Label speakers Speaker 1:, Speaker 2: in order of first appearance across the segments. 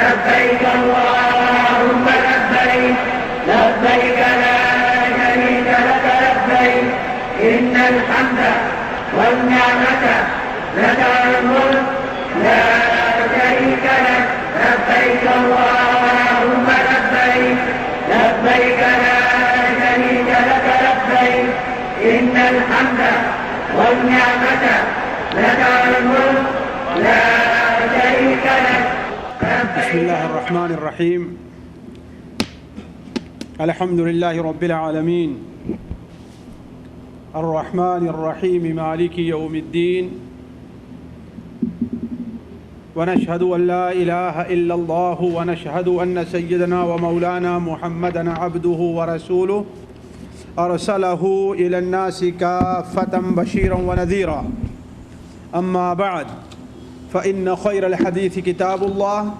Speaker 1: لبيك اللهم لبيك لبيك لا شريك لك لبيك إن الحمد والنعمة لك الملك لا شريك لك لبيك اللهم لبيك لبيك لا شريك لك لبيك إن الحمد والنعمة لك الملك لا شريك لك.
Speaker 2: بسم الله الرحمن الرحيم. الحمد لله رب العالمين الرحمن الرحيم مالك يوم الدين، ونشهد أن لا إله إلا الله، ونشهد أن سيدنا ومولانا محمدا عبده ورسوله أرسله إلى الناس كافة بشيرا ونذيرا. أما بعد، فإن خير الحديث كتاب الله،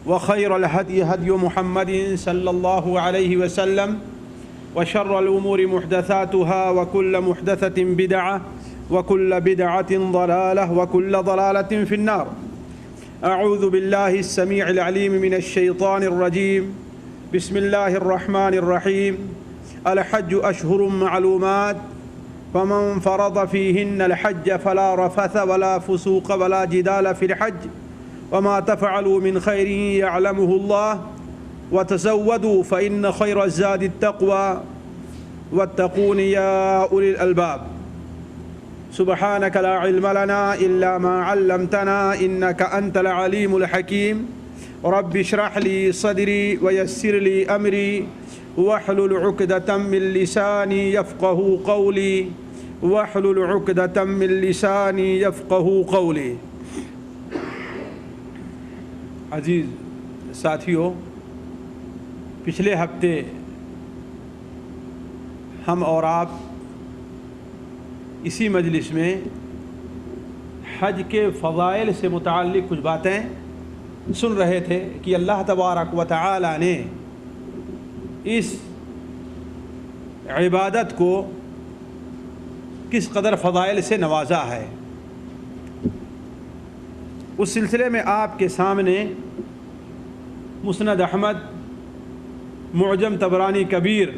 Speaker 2: وخير الهدي هدي محمد صلى الله عليه وسلم، وشر الأمور محدثاتها، وكل محدثة بدعة، وكل بدعة ضلالة، وكل ضلالة في النار. أعوذ بالله السميع العليم من الشيطان الرجيم. بسم الله الرحمن الرحيم. الحج أشهر معلومات، فمن فرض فيهن الحج فلا رفث ولا فسوق ولا جدال في الحج، وما تفعلوا من خير يعلمه الله، وتزودوا فإن خير الزاد التقوى، واتقون يا أولي الألباب. سبحانك لا علم لنا إلا ما علمتنا إنك أنت العليم الحكيم. رب اشرح لي صدري ويسر لي أمري واحلل عقدة من لساني يفقه قولي واحلل عقدة من لساني يفقه قولي. عزیز ساتھیوں، پچھلے ہفتے ہم اور آپ اسی مجلس میں حج کے فضائل سے متعلق کچھ باتیں سن رہے تھے کہ اللہ تبارک و تعالی نے اس عبادت کو کس قدر فضائل سے نوازا ہے. اس سلسلے میں آپ کے سامنے مسند احمد، معجم طبرانی کبیر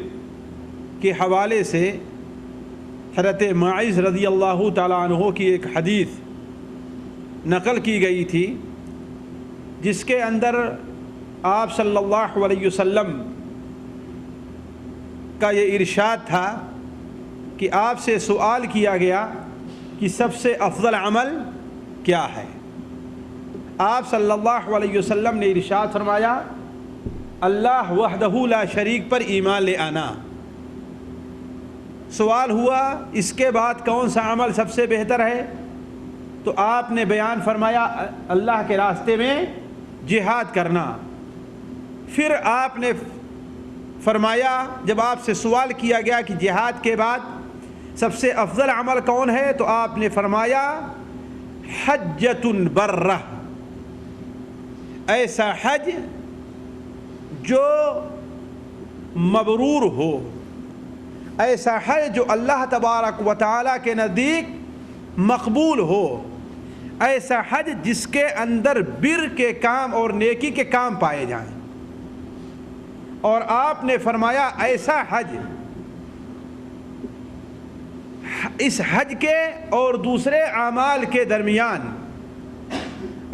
Speaker 2: کے حوالے سے حضرت ماعز رضی اللہ تعالیٰ عنہ کی ایک حدیث نقل کی گئی تھی، جس کے اندر آپ صلی اللہ علیہ وسلم کا یہ ارشاد تھا کہ آپ سے سوال کیا گیا کہ سب سے افضل عمل کیا ہے. آپ صلی اللہ علیہ وسلم نے ارشاد فرمایا، اللہ وحدہ لا شریک پر ایمان لے آنا. سوال ہوا اس کے بعد کون سا عمل سب سے بہتر ہے؟ تو آپ نے بیان فرمایا اللہ کے راستے میں جہاد کرنا. پھر آپ نے فرمایا، جب آپ سے سوال کیا گیا کہ جہاد کے بعد سب سے افضل عمل کون ہے، تو آپ نے فرمایا حجۃ برہ، ایسا حج جو مبرور ہو، ایسا حج جو اللہ تبارک و تعالیٰ کے نزدیک مقبول ہو، ایسا حج جس کے اندر بر کے کام اور نیکی کے کام پائے جائیں. اور آپ نے فرمایا ایسا حج، اس حج کے اور دوسرے اعمال کے درمیان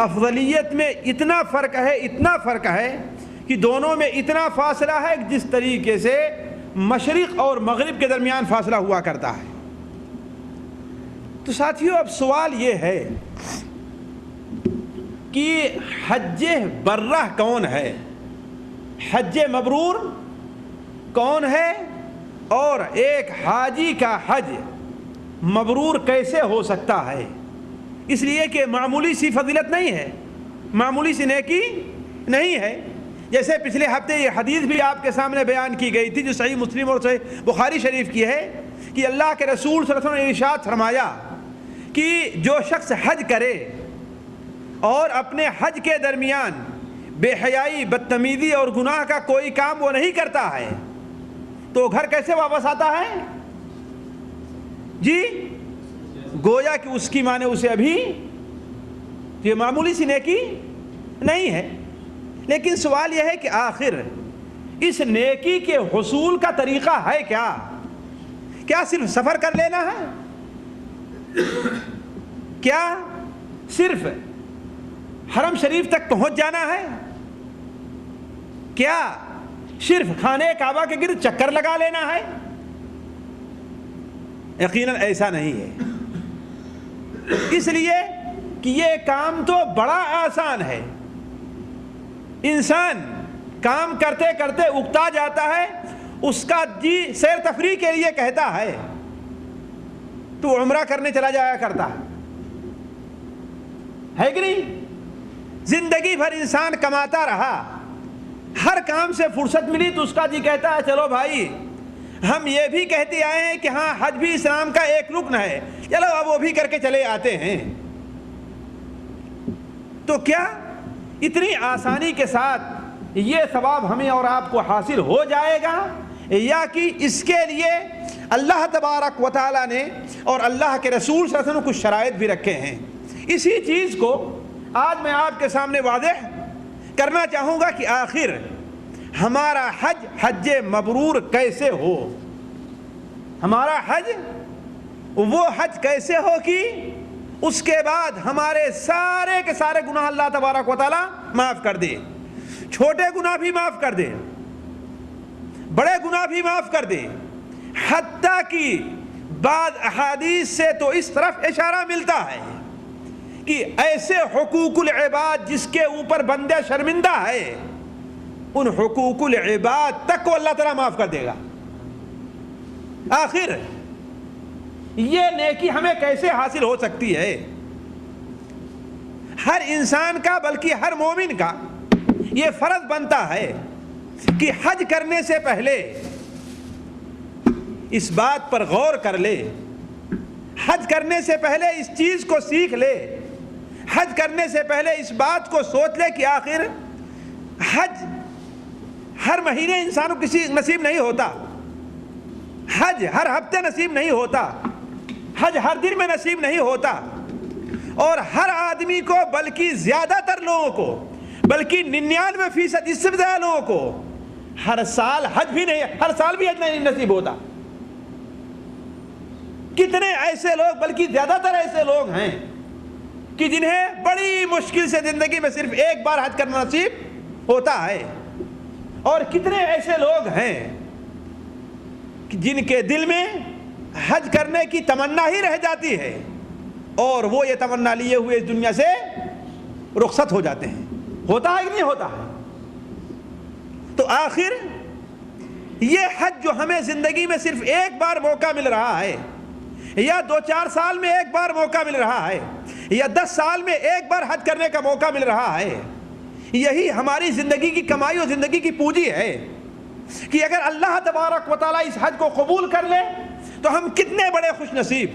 Speaker 2: افضلیت میں اتنا فرق ہے کہ دونوں میں اتنا فاصلہ ہے جس طریقے سے مشرق اور مغرب کے درمیان فاصلہ ہوا کرتا ہے. تو ساتھیوں، اب سوال یہ ہے کہ حج برہ کون ہے، حج مبرور کون ہے، اور ایک حاجی کا حج مبرور کیسے ہو سکتا ہے؟ اس لیے کہ معمولی سی فضیلت نہیں ہے، معمولی سی نیکی نہیں ہے. جیسے پچھلے ہفتے یہ حدیث بھی آپ کے سامنے بیان کی گئی تھی جو صحیح مسلم اور صحیح بخاری شریف کی ہے کہ اللہ کے رسول صلی اللہ علیہ وسلم نے ارشاد فرمایا کہ جو شخص حج کرے اور اپنے حج کے درمیان بے حیائی، بدتمیزی اور گناہ کا کوئی کام وہ نہیں کرتا ہے تو گھر کیسے واپس آتا ہے؟ جی گویا کہ اس کی ماں نے اسے ابھی یہ معمولی سی نیکی نہیں ہے. لیکن سوال یہ ہے کہ آخر اس نیکی کے حصول کا طریقہ ہے کیا؟ کیا صرف سفر کر لینا ہے؟ کیا صرف حرم شریف تک پہنچ جانا ہے؟ کیا صرف خانہ کعبہ کے گرد چکر لگا لینا ہے؟ یقیناً ایسا نہیں ہے، اس لیے کہ یہ کام تو بڑا آسان ہے۔ انسان کام کرتے کرتے اکتا جاتا ہے، اس کا جی سیر تفریح کے لیے کہتا ہے تو عمرہ کرنے چلا جایا کرتا ہے کہ نہیں؟ زندگی بھر انسان کماتا رہا، ہر کام سے فرصت ملی تو اس کا جی کہتا ہے چلو بھائی ہم یہ بھی کہتے آئے ہیں کہ ہاں حج بھی اسلام کا ایک رکن ہے، چلو اب وہ بھی کر کے چلے آتے ہیں۔ تو کیا اتنی آسانی کے ساتھ یہ ثواب ہمیں اور آپ کو حاصل ہو جائے گا، یا کہ اس کے لیے اللہ تبارک و تعالیٰ نے اور اللہ کے رسول صلی اللہ علیہ وسلم نے کچھ شرائط بھی رکھے ہیں؟ اسی چیز کو آج میں آپ کے سامنے واضح کرنا چاہوں گا کہ آخر ہمارا حج حج مبرور کیسے ہو، ہمارا حج وہ حج کیسے ہو کہ اس کے بعد ہمارے سارے کے سارے گناہ اللہ تبارک و تعالیٰ معاف کر دے، چھوٹے گناہ بھی معاف کر دے، بڑے گناہ بھی معاف کر دے، حتیٰ کہ بعض احادیث سے تو اس طرف اشارہ ملتا ہے کہ ایسے حقوق العباد جس کے اوپر بندے شرمندہ ہے ان حقوق العباد تک کو اللہ تعالیٰ معاف کر دے گا۔ آخر یہ نیکی ہمیں کیسے حاصل ہو سکتی ہے؟ ہر انسان کا بلکہ ہر مومن کا یہ فرض بنتا ہے کہ حج کرنے سے پہلے اس بات پر غور کر لے، حج کرنے سے پہلے اس چیز کو سیکھ لے، حج کرنے سے پہلے اس بات کو سوچ لے کہ آخر حج ہر مہینے انسان کو کسی نصیب نہیں ہوتا، حج ہر ہفتے نصیب نہیں ہوتا، حج ہر دن میں نصیب نہیں ہوتا، اور ہر آدمی کو بلکہ زیادہ تر لوگوں کو بلکہ 99% اس سے زیادہ لوگوں کو ہر سال حج بھی نہیں نصیب ہوتا۔ کتنے ایسے لوگ بلکہ زیادہ تر ایسے لوگ ہیں کہ جنہیں بڑی مشکل سے زندگی میں صرف ایک بار حج کرنا نصیب ہوتا ہے، اور کتنے ایسے لوگ ہیں جن کے دل میں حج کرنے کی تمنا ہی رہ جاتی ہے اور وہ یہ تمنا لیے ہوئے اس دنیا سے رخصت ہو جاتے ہیں۔ ہوتا ہے کہ نہیں ہوتا ہے؟ تو آخر یہ حج جو ہمیں زندگی میں صرف ایک بار موقع مل رہا ہے، یا 2-4 سال میں ایک بار موقع مل رہا ہے، یا 10 سال میں ایک بار حج کرنے کا موقع مل رہا ہے، یہی ہماری زندگی کی کمائی اور زندگی کی پونجی ہے کہ اگر اللہ تبارک و تعالیٰ اس حج کو قبول کر لے تو ہم کتنے بڑے خوش نصیب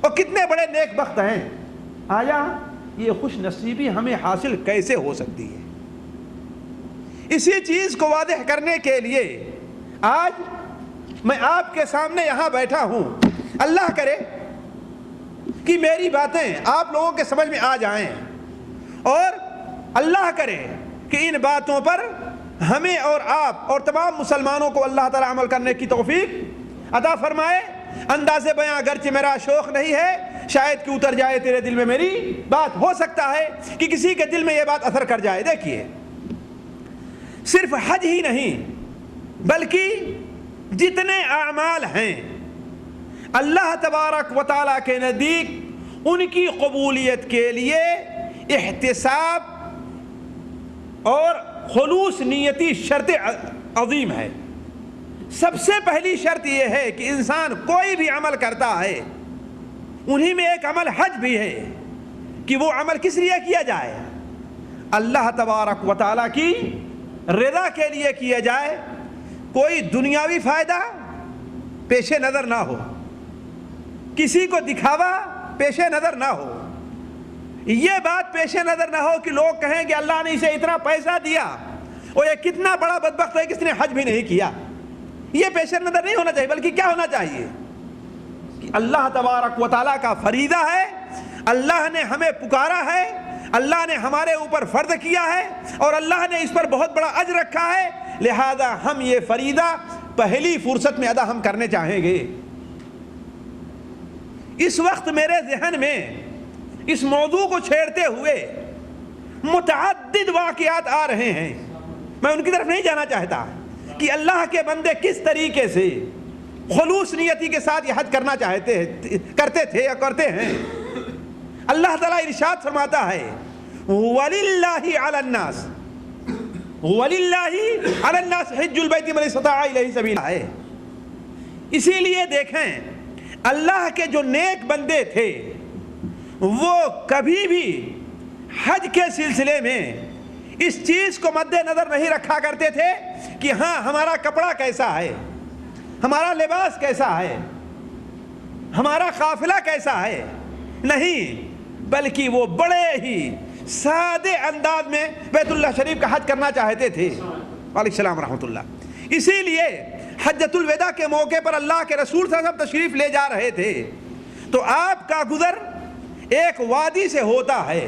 Speaker 2: اور کتنے بڑے نیک بخت ہیں۔ آیا یہ خوش نصیبی ہمیں حاصل کیسے ہو سکتی ہے؟ اسی چیز کو واضح کرنے کے لیے آج میں آپ کے سامنے یہاں بیٹھا ہوں۔ اللہ کرے کہ میری باتیں آپ لوگوں کے سمجھ میں آ جائیں، اور اللہ کرے کہ ان باتوں پر ہمیں اور آپ اور تمام مسلمانوں کو اللہ تعالی عمل کرنے کی توفیق عطا فرمائے۔ انداز بیاں اگرچہ میرا شوق نہیں ہے، شاید کہ اتر جائے تیرے دل میں میری بات، ہو سکتا ہے کہ کسی کے دل میں یہ بات اثر کر جائے۔ دیکھیے، صرف حج ہی نہیں بلکہ جتنے اعمال ہیں اللہ تبارک و تعالیٰ کے نزدیک ان کی قبولیت کے لیے احتساب اور خلوص نیتی شرط عظیم ہے۔ سب سے پہلی شرط یہ ہے کہ انسان کوئی بھی عمل کرتا ہے، انہی میں ایک عمل حج بھی ہے، کہ وہ عمل کس لیے کیا جائے؟ اللہ تبارک و تعالیٰ کی رضا کے لیے کیا جائے، کوئی دنیاوی فائدہ پیش نظر نہ ہو، کسی کو دکھاوا پیش نظر نہ ہو، یہ بات پیش نظر نہ ہو کہ لوگ کہیں کہ اللہ نے اسے اتنا پیسہ دیا اور یہ کتنا بڑا بدبخت ہے کہ اس نے حج بھی نہیں کیا۔ یہ پیش نظر نہیں ہونا چاہیے، بلکہ کیا ہونا چاہیے کہ اللہ تبارک و تعالیٰ کا فریضہ ہے، اللہ نے ہمیں پکارا ہے،
Speaker 3: اللہ نے ہمارے اوپر فرض کیا ہے اور اللہ نے اس پر بہت بڑا اجر رکھا ہے، لہذا ہم یہ فریضہ پہلی فرصت میں ادا ہم کرنے چاہیں گے۔ اس وقت میرے ذہن میں اس موضوع کو چھیڑتے ہوئے متعدد واقعات آ رہے ہیں، میں ان کی طرف نہیں جانا چاہتا کہ اللہ کے بندے کس طریقے سے خلوص نیتی کے ساتھ یہ حج کرنا کرتے تھے یا کرتے ہیں۔ اللہ تعالیٰ ارشاد فرماتا ہے وَلِلَّهِ عَلَى النَّاسِ وَلِلَّهِ عَلَى النَّاسِ حِجُّ الْبَيْتِ مَنِ اسْتَطَاعَ إِلَيْهِ سَبِيلًا ہے۔ اسی لیے دیکھیں اللہ کے جو نیک بندے تھے وہ کبھی بھی حج کے سلسلے میں اس چیز کو مد نظر نہیں رکھا کرتے تھے کہ ہاں ہمارا کپڑا کیسا ہے، ہمارا لباس کیسا ہے، ہمارا قافلہ کیسا ہے، نہیں، بلکہ وہ بڑے ہی سادے انداز میں بیت اللہ شریف کا حج کرنا چاہتے تھے۔ وعلیکم السلام ورحمۃ اللہ۔ اسی لیے حجۃ الوداع کے موقع پر اللہ کے رسول صلی اللہ علیہ وسلم تشریف لے جا رہے تھے تو آپ کا گزر ایک وادی سے ہوتا ہے۔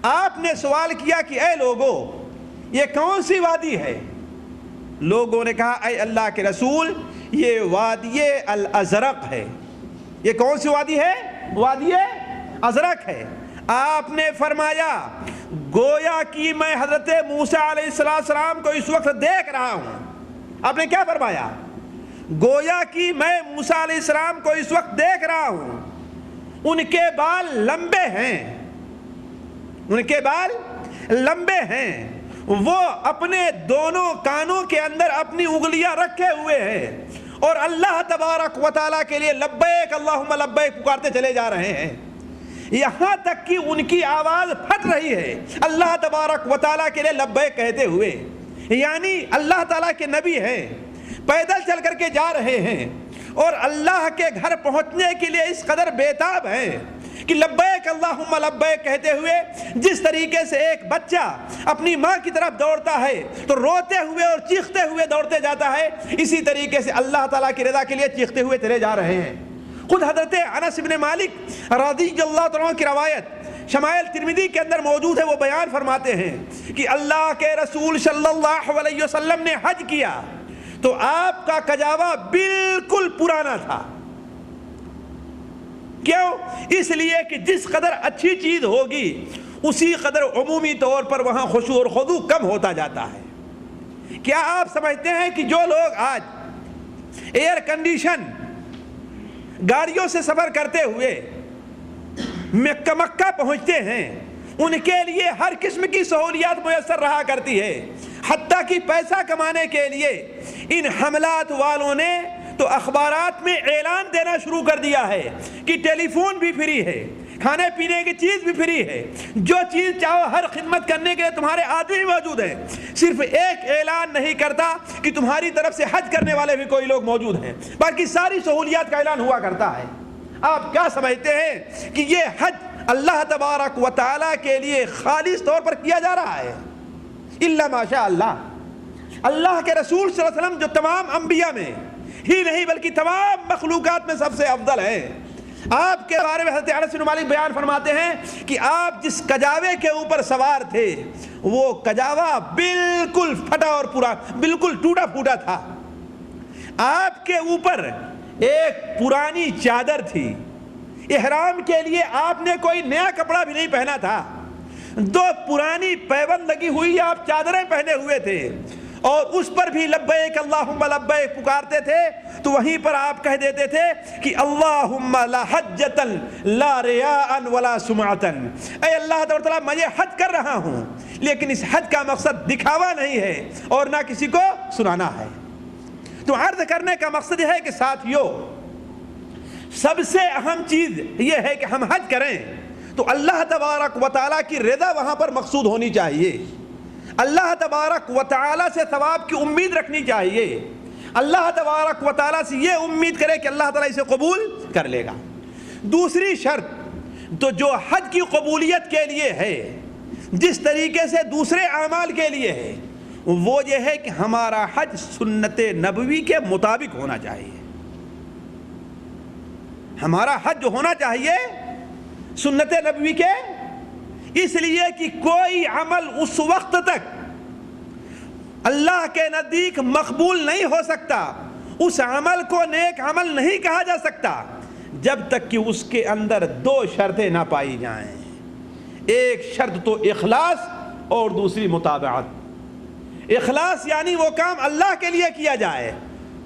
Speaker 3: آپ نے سوال کیا کہ اے لوگو یہ کون سی وادی ہے؟ لوگوں نے کہا اے اللہ کے رسول یہ وادی الازرق ہے۔ یہ کون سی وادی ہے؟ وادی ازرق ہے۔ آپ نے فرمایا گویا کہ میں حضرت موسیٰ علیہ السلام کو اس وقت دیکھ رہا ہوں۔ آپ نے کیا فرمایا؟ گویا کہ میں موسیٰ علیہ السلام کو اس وقت دیکھ رہا ہوں، ان کے بال لمبے ہیں، ان کے بال لمبے ہیں، وہ اپنے دونوں کانوں کے اندر اپنی انگلیاں رکھے ہوئے ہیں اور اللہ تبارک و تعالیٰ کے لیے لبیک اللہم لبیک پکارتے چلے جا رہے ہیں، یہاں تک کہ ان کی آواز پھٹ رہی ہے اللہ تبارک و تعالیٰ کے لیے لبیک کہتے ہوئے۔ یعنی اللہ تعالیٰ کے نبی ہیں، پیدل چل کر کے جا رہے ہیں اور اللہ کے گھر پہنچنے کے لیے اس قدر بیتاب ہیں کہ لبیک اللہم لبیک کہتے ہوئے جس طریقے سے ایک بچہ اپنی ماں کی طرف دوڑتا ہے تو روتے ہوئے اور چیختے ہوئے دوڑتے جاتا ہے، اسی طریقے سے اللہ تعالیٰ کی رضا کے لیے چیختے ہوئے چلے جا رہے ہیں۔ خود حضرت انس بن مالک رضی اللہ عنہ کی روایت شمائل ترمذی کے اندر موجود ہے، وہ بیان فرماتے ہیں کہ اللہ کے رسول صلی اللہ علیہ وسلم نے حج کیا تو آپ کا کجاوا بالکل پرانا تھا۔ کیوں؟ اس لیے کہ جس قدر اچھی چیز ہوگی اسی قدر عمومی طور پر وہاں خشوع اور خضوع کم ہوتا جاتا ہے۔ کیا آپ سمجھتے ہیں کہ جو لوگ آج ایئر کنڈیشن گاڑیوں سے سفر کرتے ہوئے مکہ پہنچتے ہیں ان کے لیے ہر قسم کی سہولیات میسر رہا کرتی ہے، حتیٰ کہ پیسہ کمانے کے لیے ان حملات والوں نے تو اخبارات میں اعلان دینا شروع کر دیا ہے کہ ٹیلی فون بھی فری ہے، کھانے پینے کی چیز بھی فری ہے، جو چیز چاہو ہر خدمت کرنے کے لیے تمہارے آدمی موجود ہیں۔ صرف ایک اعلان نہیں کرتا کہ تمہاری طرف سے حج کرنے والے بھی کوئی لوگ موجود ہیں، باقی ساری سہولیات کا اعلان ہوا کرتا ہے۔ آپ کیا سمجھتے ہیں کہ یہ حج اللہ تبارک و تعالیٰ کے لیے خالص طور پر کیا جا رہا ہے؟ الا ماشاء اللہ۔ اللہ کے رسول صلی اللہ علیہ وسلم جو تمام انبیاء میں ہی نہیں بلکہ تمام مخلوقات میں سب سے افضل ہیں، آپ کے بارے میں حضرت انس بن مالک بیان فرماتے ہیں کہ آپ جس کجاوے کے اوپر سوار تھے وہ کجاوا بالکل پھٹا اور پورا بالکل ٹوٹا پھوٹا تھا۔ آپ کے اوپر ایک پرانی چادر تھی، احرام کے لیے آپ نے کوئی نیا کپڑا بھی نہیں پہنا تھا، دو پرانی پیبند لگی ہوئی آپ چادریں پہنے ہوئے تھے اور اس پر بھی لبیک اللہم لبیک پکارتے تھے، تو وہیں پر آپ کہہ دیتے تھے کہ اللہم لا حجتا لا ریاء ولا سمعتا، اے اللہ تعالیٰ میں یہ حج کر رہا ہوں لیکن اس حج کا مقصد دکھاوا نہیں ہے اور نہ کسی کو سنانا ہے۔ تو عرض کرنے کا مقصد یہ ہے کہ ساتھیو سب سے اہم چیز یہ ہے کہ ہم حج کریں تو اللہ تبارک و تعالیٰ کی رضا وہاں پر مقصود ہونی چاہیے، اللہ تبارک و تعالیٰ سے ثواب کی امید رکھنی چاہیے، اللہ تبارک و تعالیٰ سے یہ امید کرے کہ اللہ تعالیٰ اسے قبول کر لے گا۔ دوسری شرط تو جو حج کی قبولیت کے لیے ہے جس طریقے سے دوسرے اعمال کے لیے ہے وہ یہ ہے کہ ہمارا حج سنت نبوی کے مطابق ہونا چاہیے۔ ہمارا حج جو ہونا چاہیے سنت نبوی کے، اس لیے کہ کوئی عمل اس وقت تک اللہ کے نزدیک مقبول نہیں ہو سکتا، اس عمل کو نیک عمل نہیں کہا جا سکتا جب تک کہ اس کے اندر دو شرطیں نہ پائی جائیں۔ ایک شرط تو اخلاص اور دوسری متابعت۔ اخلاص یعنی وہ کام اللہ کے لیے کیا جائے،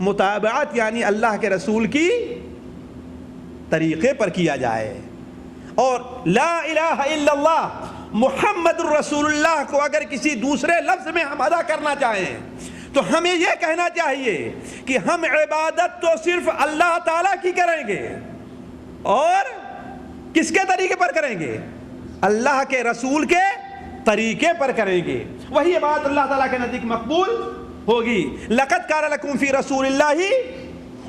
Speaker 3: متابعت یعنی اللہ کے رسول کی طریقے پر کیا جائے۔ اور لا الہ الا اللہ محمد الرسول اللہ کو اگر کسی دوسرے لفظ میں ہم ادا کرنا چاہیں تو ہمیں یہ کہنا چاہیے کہ ہم عبادت تو صرف اللہ تعالیٰ کی کریں گے، اور کس کے طریقے پر کریں گے؟ اللہ کے رسول کے طریقے پر کریں گے، وہی بات اللہ تعالیٰ کے نزدیک مقبول ہوگی۔ لقد کان لکم فی رسول اللہ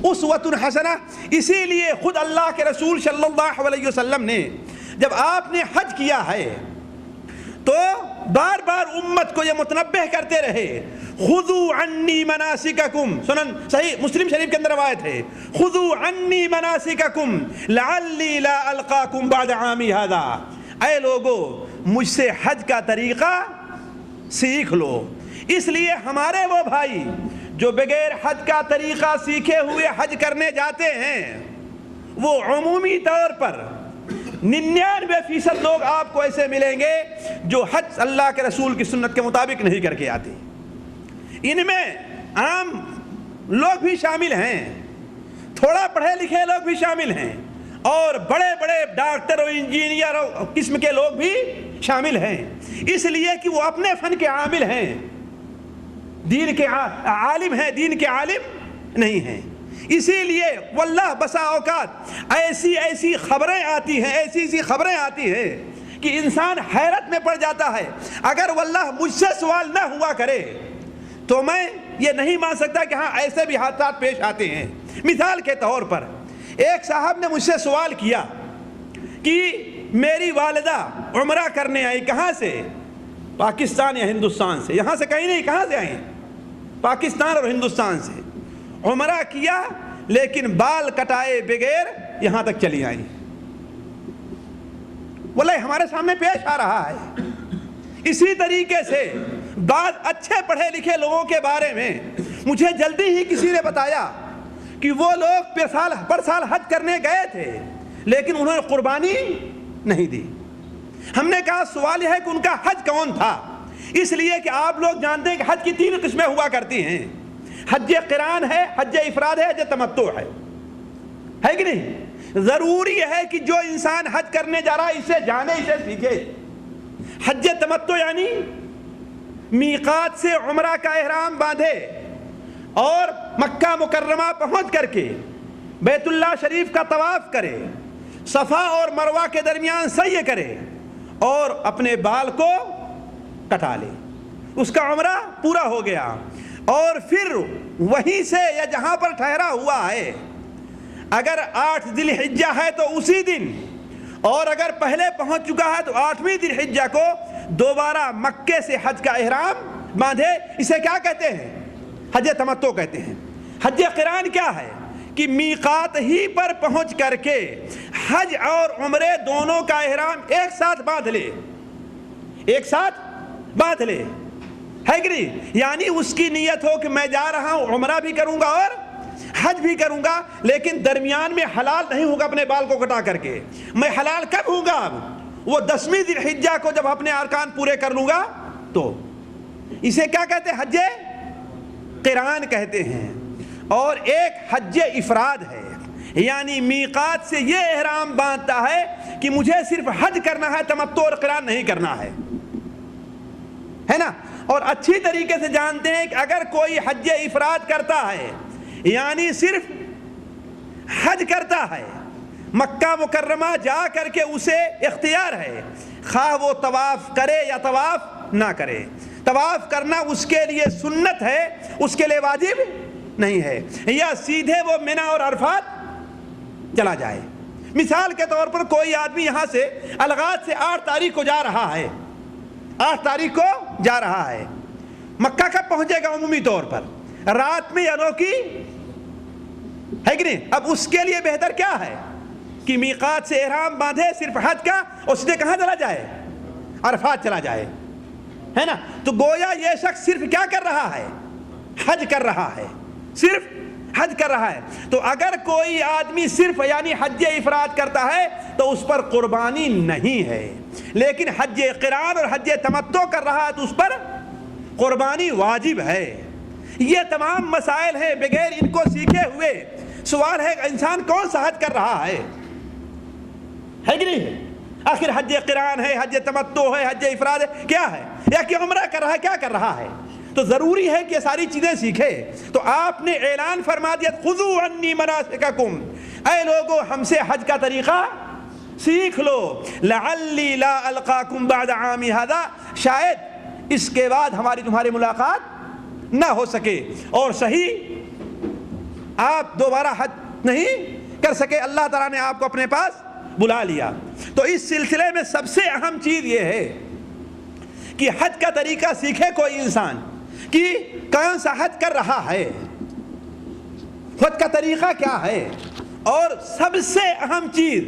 Speaker 3: اسوۃ حسنہ، اسی لیے خود اللہ کے رسول صلی اللہ علیہ وسلم نے جب آپ نے حج کیا ہے تو بار بار امت کو یہ متنبہ کرتے رہے، خذوا عنی مناسککم، سنن صحیح مسلم شریف کے اندر روایت ہے، خذوا عنی مناسککم لعلی لا القاکم بعد عامی ھذا، اے لوگو مجھ سے حج کا طریقہ سیکھ لو۔ اس لیے ہمارے وہ بھائی جو بغیر حج کا طریقہ سیکھے ہوئے حج کرنے جاتے ہیں، وہ عمومی طور پر 99% لوگ آپ کو ایسے ملیں گے جو حج اللہ کے رسول کی سنت کے مطابق نہیں کر کے آتے۔ ان میں عام لوگ بھی شامل ہیں، تھوڑا پڑھے لکھے لوگ بھی شامل ہیں، اور بڑے بڑے ڈاکٹر اور انجینئر اور قسم کے لوگ بھی شامل ہیں، اس لیے کہ وہ اپنے فن کے عامل ہیں، دین کے عالم ہیں، دین کے عالم نہیں ہیں۔ اسی لیے واللہ بسا اوقات ایسی خبریں آتی ہیں، ایسی خبریں آتی ہیں کہ انسان حیرت میں پڑ جاتا ہے۔ اگر واللہ مجھ سے سوال نہ ہوا کرے تو میں یہ نہیں مان سکتا کہ ہاں ایسے بھی حادثات پیش آتے ہیں۔ مثال کے طور پر ایک صاحب نے مجھ سے سوال کیا کہ میری والدہ عمرہ کرنے آئی، کہاں سے؟ پاکستان یا ہندوستان سے؟ یہاں سے کہیں نہیں، کہاں سے آئیں؟ پاکستان اور ہندوستان سے۔ عمرہ کیا لیکن بال کٹائے بغیر یہاں تک چلی آئیں۔ واللہ ہمارے سامنے پیش آ رہا ہے۔ اسی طریقے سے بعض اچھے پڑھے لکھے لوگوں کے بارے میں مجھے جلدی ہی کسی نے بتایا کہ وہ لوگ پر سال حج کرنے گئے تھے لیکن انہوں نے قربانی نہیں دی۔ ہم نے کہا سوال یہ ہے کہ ان کا حج کون تھا؟ اس لیے کہ آپ لوگ جانتے ہیں کہ حج کی 3 قسمیں ہوا کرتی ہیں، حج قران ہے، حج افراد ہے، حج تمتع ہے کہ نہیں؟ ضروری ہے کہ جو انسان حج کرنے جا رہا ہے اسے جانے، اسے سیکھے۔ حج تمتع یعنی میقات سے عمرہ کا احرام باندھے اور مکہ مکرمہ پہنچ کر کے بیت اللہ شریف کا طواف کرے، صفا اور مروہ کے درمیان سعی کرے اور اپنے بال کو کٹا لے، اس کا عمرہ پورا ہو گیا۔ اور پھر وہیں سے یا جہاں پر ٹھہرا ہوا ہے، اگر 8 ذی الحجہ ہے تو اسی دن، اور اگر پہلے پہنچ چکا ہے تو 8ویں ذی الحجہ کو دوبارہ مکے سے حج کا احرام باندھے۔ اسے کیا کہتے ہیں؟ حج تمتع کہتے ہیں۔ حج قران کیا ہے کہ میقات ہی پر پہنچ کر کے حج اور عمرے دونوں کا احرام ایک ساتھ باندھ لے، ایک ساتھ باندھ لے، ہے کہ نہیں؟ یعنی اس کی نیت ہو کہ میں جا رہا ہوں، عمرہ بھی کروں گا اور حج بھی کروں گا، لیکن درمیان میں حلال نہیں ہوگا اپنے بال کو کٹا کر کے۔ میں حلال کب ہوں گا؟ اب وہ 10ویں ذی الحجہ کو جب اپنے ارکان پورے کر لوں گا تو۔ اسے کیا کہتے ہیں؟ حج قران کہتے ہیں۔ اور ایک حج افراد ہے، یعنی میقات سے یہ احرام باندھتا ہے کہ مجھے صرف حج کرنا ہے، تمتع اور قران نہیں کرنا ہے نا؟ اور اچھی طریقے سے جانتے ہیں کہ اگر کوئی حج افراد کرتا ہے یعنی صرف حج کرتا ہے، مکہ مکرمہ جا کر کے اسے اختیار ہے، خواہ وہ طواف کرے یا طواف نہ کرے۔ طواف کرنا اس کے لیے سنت ہے، اس کے لیے واجب نہیں ہے، یا سیدھے وہ منی اور عرفات چلا جائے۔ مثال کے طور پر کوئی آدمی یہاں سے الغاد سے 8 تاریخ کو جا رہا ہے، 8 تاریخ کو جا رہا ہے، مکہ کب پہنچے گا؟ عمومی طور پر رات میں یا نوکی، ہے کہ نہیں؟ اب اس کے لیے بہتر کیا ہے کہ میقات سے احرام باندھے صرف حج کا، اور سیدھے کہاں چلا جائے؟ عرفات چلا جائے، ہے نا، تو گویا یہ شخص صرف کیا کر رہا ہے؟ حج کر رہا ہے، صرف حج کر رہا ہے۔ تو اگر کوئی آدمی صرف یعنی حج افراد کرتا ہے تو اس پر قربانی نہیں ہے، لیکن حج قران اور حج تمتع کر رہا ہے تو اس پر قربانی واجب ہے۔ یہ تمام مسائل ہیں، بغیر ان کو سیکھے ہوئے سوال ہے انسان کون سا حج کر رہا ہے کہ نہیں ہے؟ آخر حج قران ہے، حج تمتع ہے، حج افراد ہے، کیا ہے؟ یا کہ عمرہ کر رہا ہے، کیا کر رہا ہے؟ تو ضروری ہے کہ یہ ساری چیزیں سیکھے۔ تو آپ نے اعلان فرما دیا خذوا عنی مناسککم، اے لوگو ہم سے حج کا طریقہ سیکھ لو، لعلی لا القاکم بعد عامی ھذا، شاید اس کے بعد ہماری تمہاری ملاقات نہ ہو سکے اور صحیح آپ دوبارہ حج نہیں کر سکے، اللہ تعالیٰ نے آپ کو اپنے پاس بلا لیا۔ تو اس سلسلے میں سب سے اہم چیز یہ ہے کہ حج کا طریقہ سیکھے کوئی انسان کہ کون سا حج کر رہا ہے، حج کا طریقہ کیا ہے، اور سب سے اہم چیز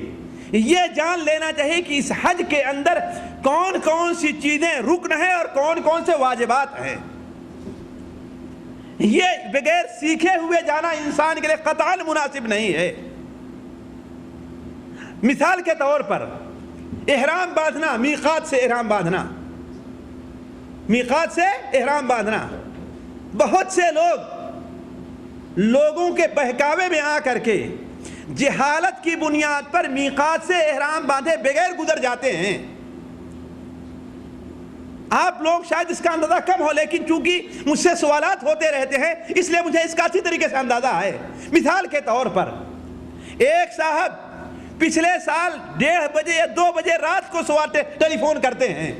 Speaker 3: یہ جان لینا چاہیے کہ اس حج کے اندر کون کون سی چیزیں رکن ہیں اور کون کون سے واجبات ہیں۔ یہ بغیر سیکھے ہوئے جانا انسان کے لیے قطعاً مناسب نہیں ہے۔ مثال کے طور پر احرام باندھنا، میقات سے احرام باندھنا، میقات سے احرام باندھنا، بہت سے لوگوں کے بہکاوے میں آ کر کے جہالت کی بنیاد پر میقات سے احرام باندھے بغیر گزر جاتے ہیں۔ آپ لوگ شاید اس کا اندازہ کم ہو، لیکن چونکہ مجھ سے سوالات ہوتے رہتے ہیں اس لیے مجھے اس کا اچھی طریقے سے اندازہ ہے۔ مثال کے طور پر ایک صاحب پچھلے سال 1:30 بجے یا 2 بجے رات کو ٹیلی فون کرتے ہیں،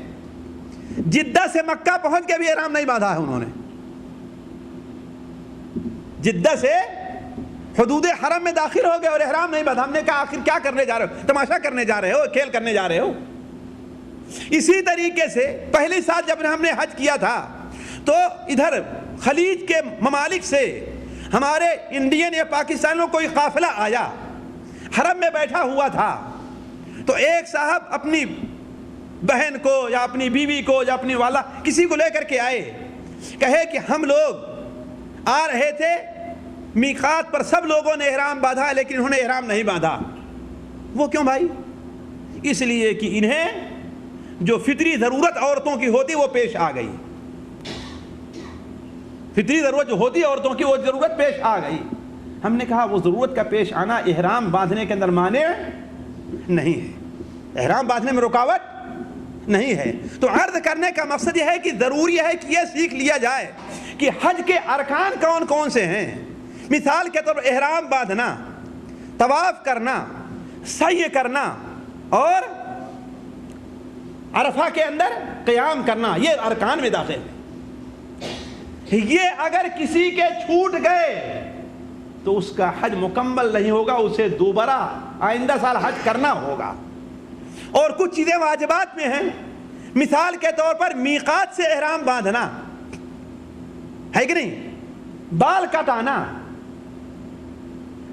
Speaker 3: جدہ سے مکہ پہنچ کے بھی احرام نہیں باندھا ہے انہوں نے، جدہ سے حدود حرم میں داخل ہو گئے اور احرام نہیں باندھا۔ ہم نے کہا آخر کیا کرنے جا رہے ہو؟ تماشا کرنے جا رہے ہو؟ کھیل کرنے جا رہے ہو؟ اسی طریقے سے پہلی سال جب ہم نے حج کیا تھا تو ادھر خلیج کے ممالک سے ہمارے انڈین یا پاکستانیوں کوئی قافلہ آیا، حرم میں بیٹھا ہوا تھا، تو ایک صاحب اپنی بہن کو یا اپنی بیوی کو یا اپنی والا کسی کو لے کر کے آئے، کہے کہ ہم لوگ آ رہے تھے میقات پر، سب لوگوں نے احرام باندھا لیکن انہوں نے احرام نہیں باندھا۔ وہ کیوں بھائی؟ اس لیے کہ انہیں جو فطری ضرورت عورتوں کی ہوتی وہ پیش آ گئی، فطری ضرورت جو ہوتی عورتوں کی وہ ضرورت پیش آ گئی۔ ہم نے کہا وہ ضرورت کا پیش آنا احرام باندھنے کے اندر مانع نہیں ہے، احرام باندھنے میں رکاوٹ نہیں ہے۔ تو عرض کرنے کا مقصد یہ ہے کہ ضروری ہے کہ یہ سیکھ لیا جائے کہ حج کے ارکان کون کون سے ہیں۔ مثال کے طور پر احرام باندھنا، طواف کرنا، سعی کرنا اور عرفہ کے اندر قیام کرنا، یہ ارکان میں داخل ہے۔ یہ اگر کسی کے چھوٹ گئے تو اس کا حج مکمل نہیں ہوگا، اسے دوبارہ آئندہ سال حج کرنا ہوگا۔ اور کچھ چیزیں واجبات میں ہیں، مثال کے طور پر میقات سے احرام باندھنا ہے کہ نہیں، بال کٹانا،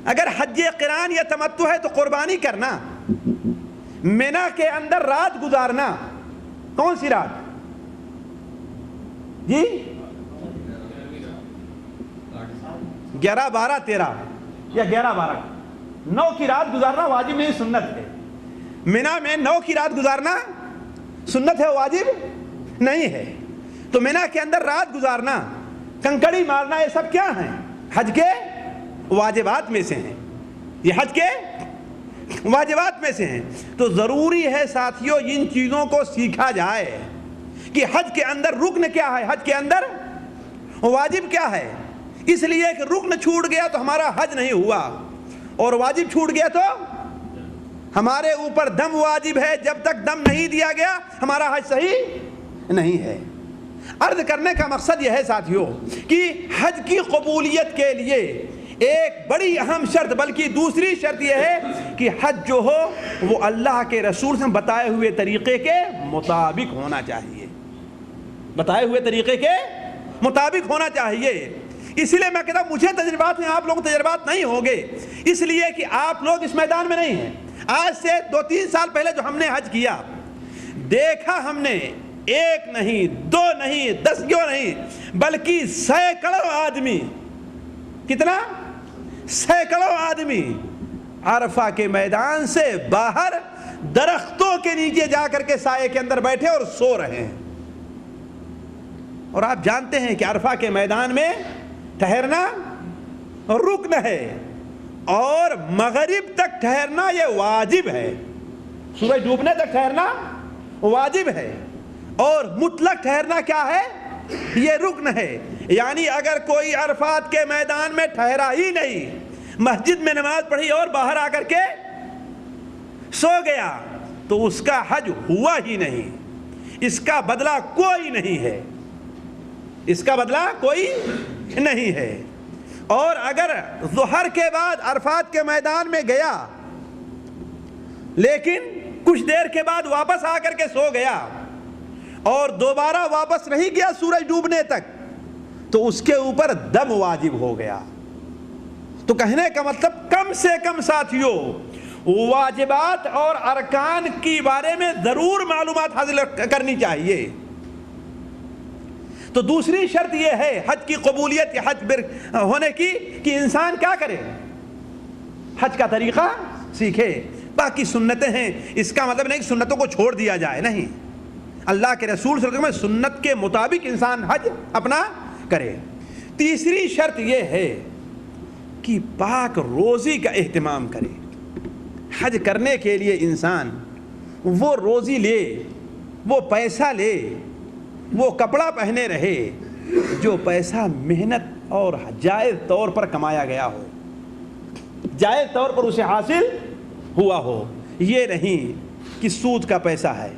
Speaker 3: اگر حج قران یا تمتع ہے تو قربانی کرنا، مینا کے اندر رات گزارنا۔ کون سی رات جی؟ 11، 12، 13 یا 11، 12، 9 کی رات گزارنا واجب نہیں، سنت ہے۔ مینا میں 9 کی رات گزارنا سنت ہے، واجب نہیں ہے۔ تو مینا کے اندر رات گزارنا، کنکڑی مارنا، یہ سب کیا ہیں؟ حج کے واجبات میں سے ہیں، یہ حج کے واجبات میں سے ہیں۔ تو ضروری ہے ساتھیوں ان چیزوں کو سیکھا جائے کہ حج کے اندر رکن کیا ہے، حج کے اندر واجب کیا ہے۔ اس لیے کہ رکن چھوٹ گیا تو ہمارا حج نہیں ہوا، اور واجب چھوٹ گیا تو ہمارے اوپر دم واجب ہے، جب تک دم نہیں دیا گیا ہمارا حج صحیح نہیں ہے۔ عرض کرنے کا مقصد یہ ہے ساتھیوں کہ حج کی قبولیت کے لیے ایک بڑی اہم شرط، بلکہ دوسری شرط یہ ہے کہ حج جو ہو وہ اللہ کے رسول سے بتائے ہوئے طریقے کے مطابق ہونا چاہیے، بتائے ہوئے طریقے کے مطابق ہونا چاہیے۔ اس لیے میں کہتا ہوں مجھے تجربات میں آپ لوگ تجربات نہیں ہوں گے، اس لیے کہ آپ لوگ اس میدان میں نہیں ہیں۔ آج سے 2-3 سال پہلے جو ہم نے حج کیا، دیکھا ہم نے ایک نہیں، دو نہیں، 10 کیوں نہیں، بلکہ سینکڑوں آدمی، کتنا؟ سینکڑوں آدمی عرفہ کے میدان سے باہر درختوں کے نیچے جا کر کے سائے کے اندر بیٹھے اور سو رہے ہیں۔ اور آپ جانتے ہیں کہ عرفہ کے میدان میں ٹھہرنا رکن ہے، اور مغرب تک ٹھہرنا یہ واجب ہے۔ سورج ڈوبنے تک ٹھہرنا واجب ہے، اور مطلق ٹھہرنا کیا ہے؟ یہ رکن ہے۔ یعنی اگر کوئی عرفات کے میدان میں ٹھہرا ہی نہیں، مسجد میں نماز پڑھی اور باہر آ کر کے سو گیا، تو اس کا حج ہوا ہی نہیں، اس کا بدلہ کوئی نہیں ہے، اس کا بدلہ کوئی نہیں ہے۔ اور اگر ظہر کے بعد عرفات کے میدان میں گیا لیکن کچھ دیر کے بعد واپس آ کر کے سو گیا اور دوبارہ واپس نہیں گیا سورج ڈوبنے تک، تو اس کے اوپر دم واجب ہو گیا۔ تو کہنے کا مطلب کم سے کم ساتھیوں واجبات اور ارکان کی بارے میں ضرور معلومات حاصل کرنی چاہیے۔ تو دوسری شرط یہ ہے حج کی قبولیت، حج ہونے کی، کہ انسان کیا کرے؟ حج کا طریقہ سیکھے۔ باقی سنتیں ہیں، اس کا مطلب نہیں کہ سنتوں کو چھوڑ دیا جائے، نہیں، اللہ کے رسول صلی اللہ علیہ وسلم سنت کے مطابق انسان حج اپنا کرے۔ تیسری شرط یہ ہے کہ پاک روزی کا اہتمام کرے۔ حج کرنے کے لیے انسان وہ روزی لے، وہ پیسہ لے، وہ کپڑا پہنے رہے جو پیسہ محنت اور جائز طور پر کمایا گیا ہو، جائز طور پر اسے حاصل ہوا ہو۔ یہ نہیں کہ سود کا پیسہ ہے،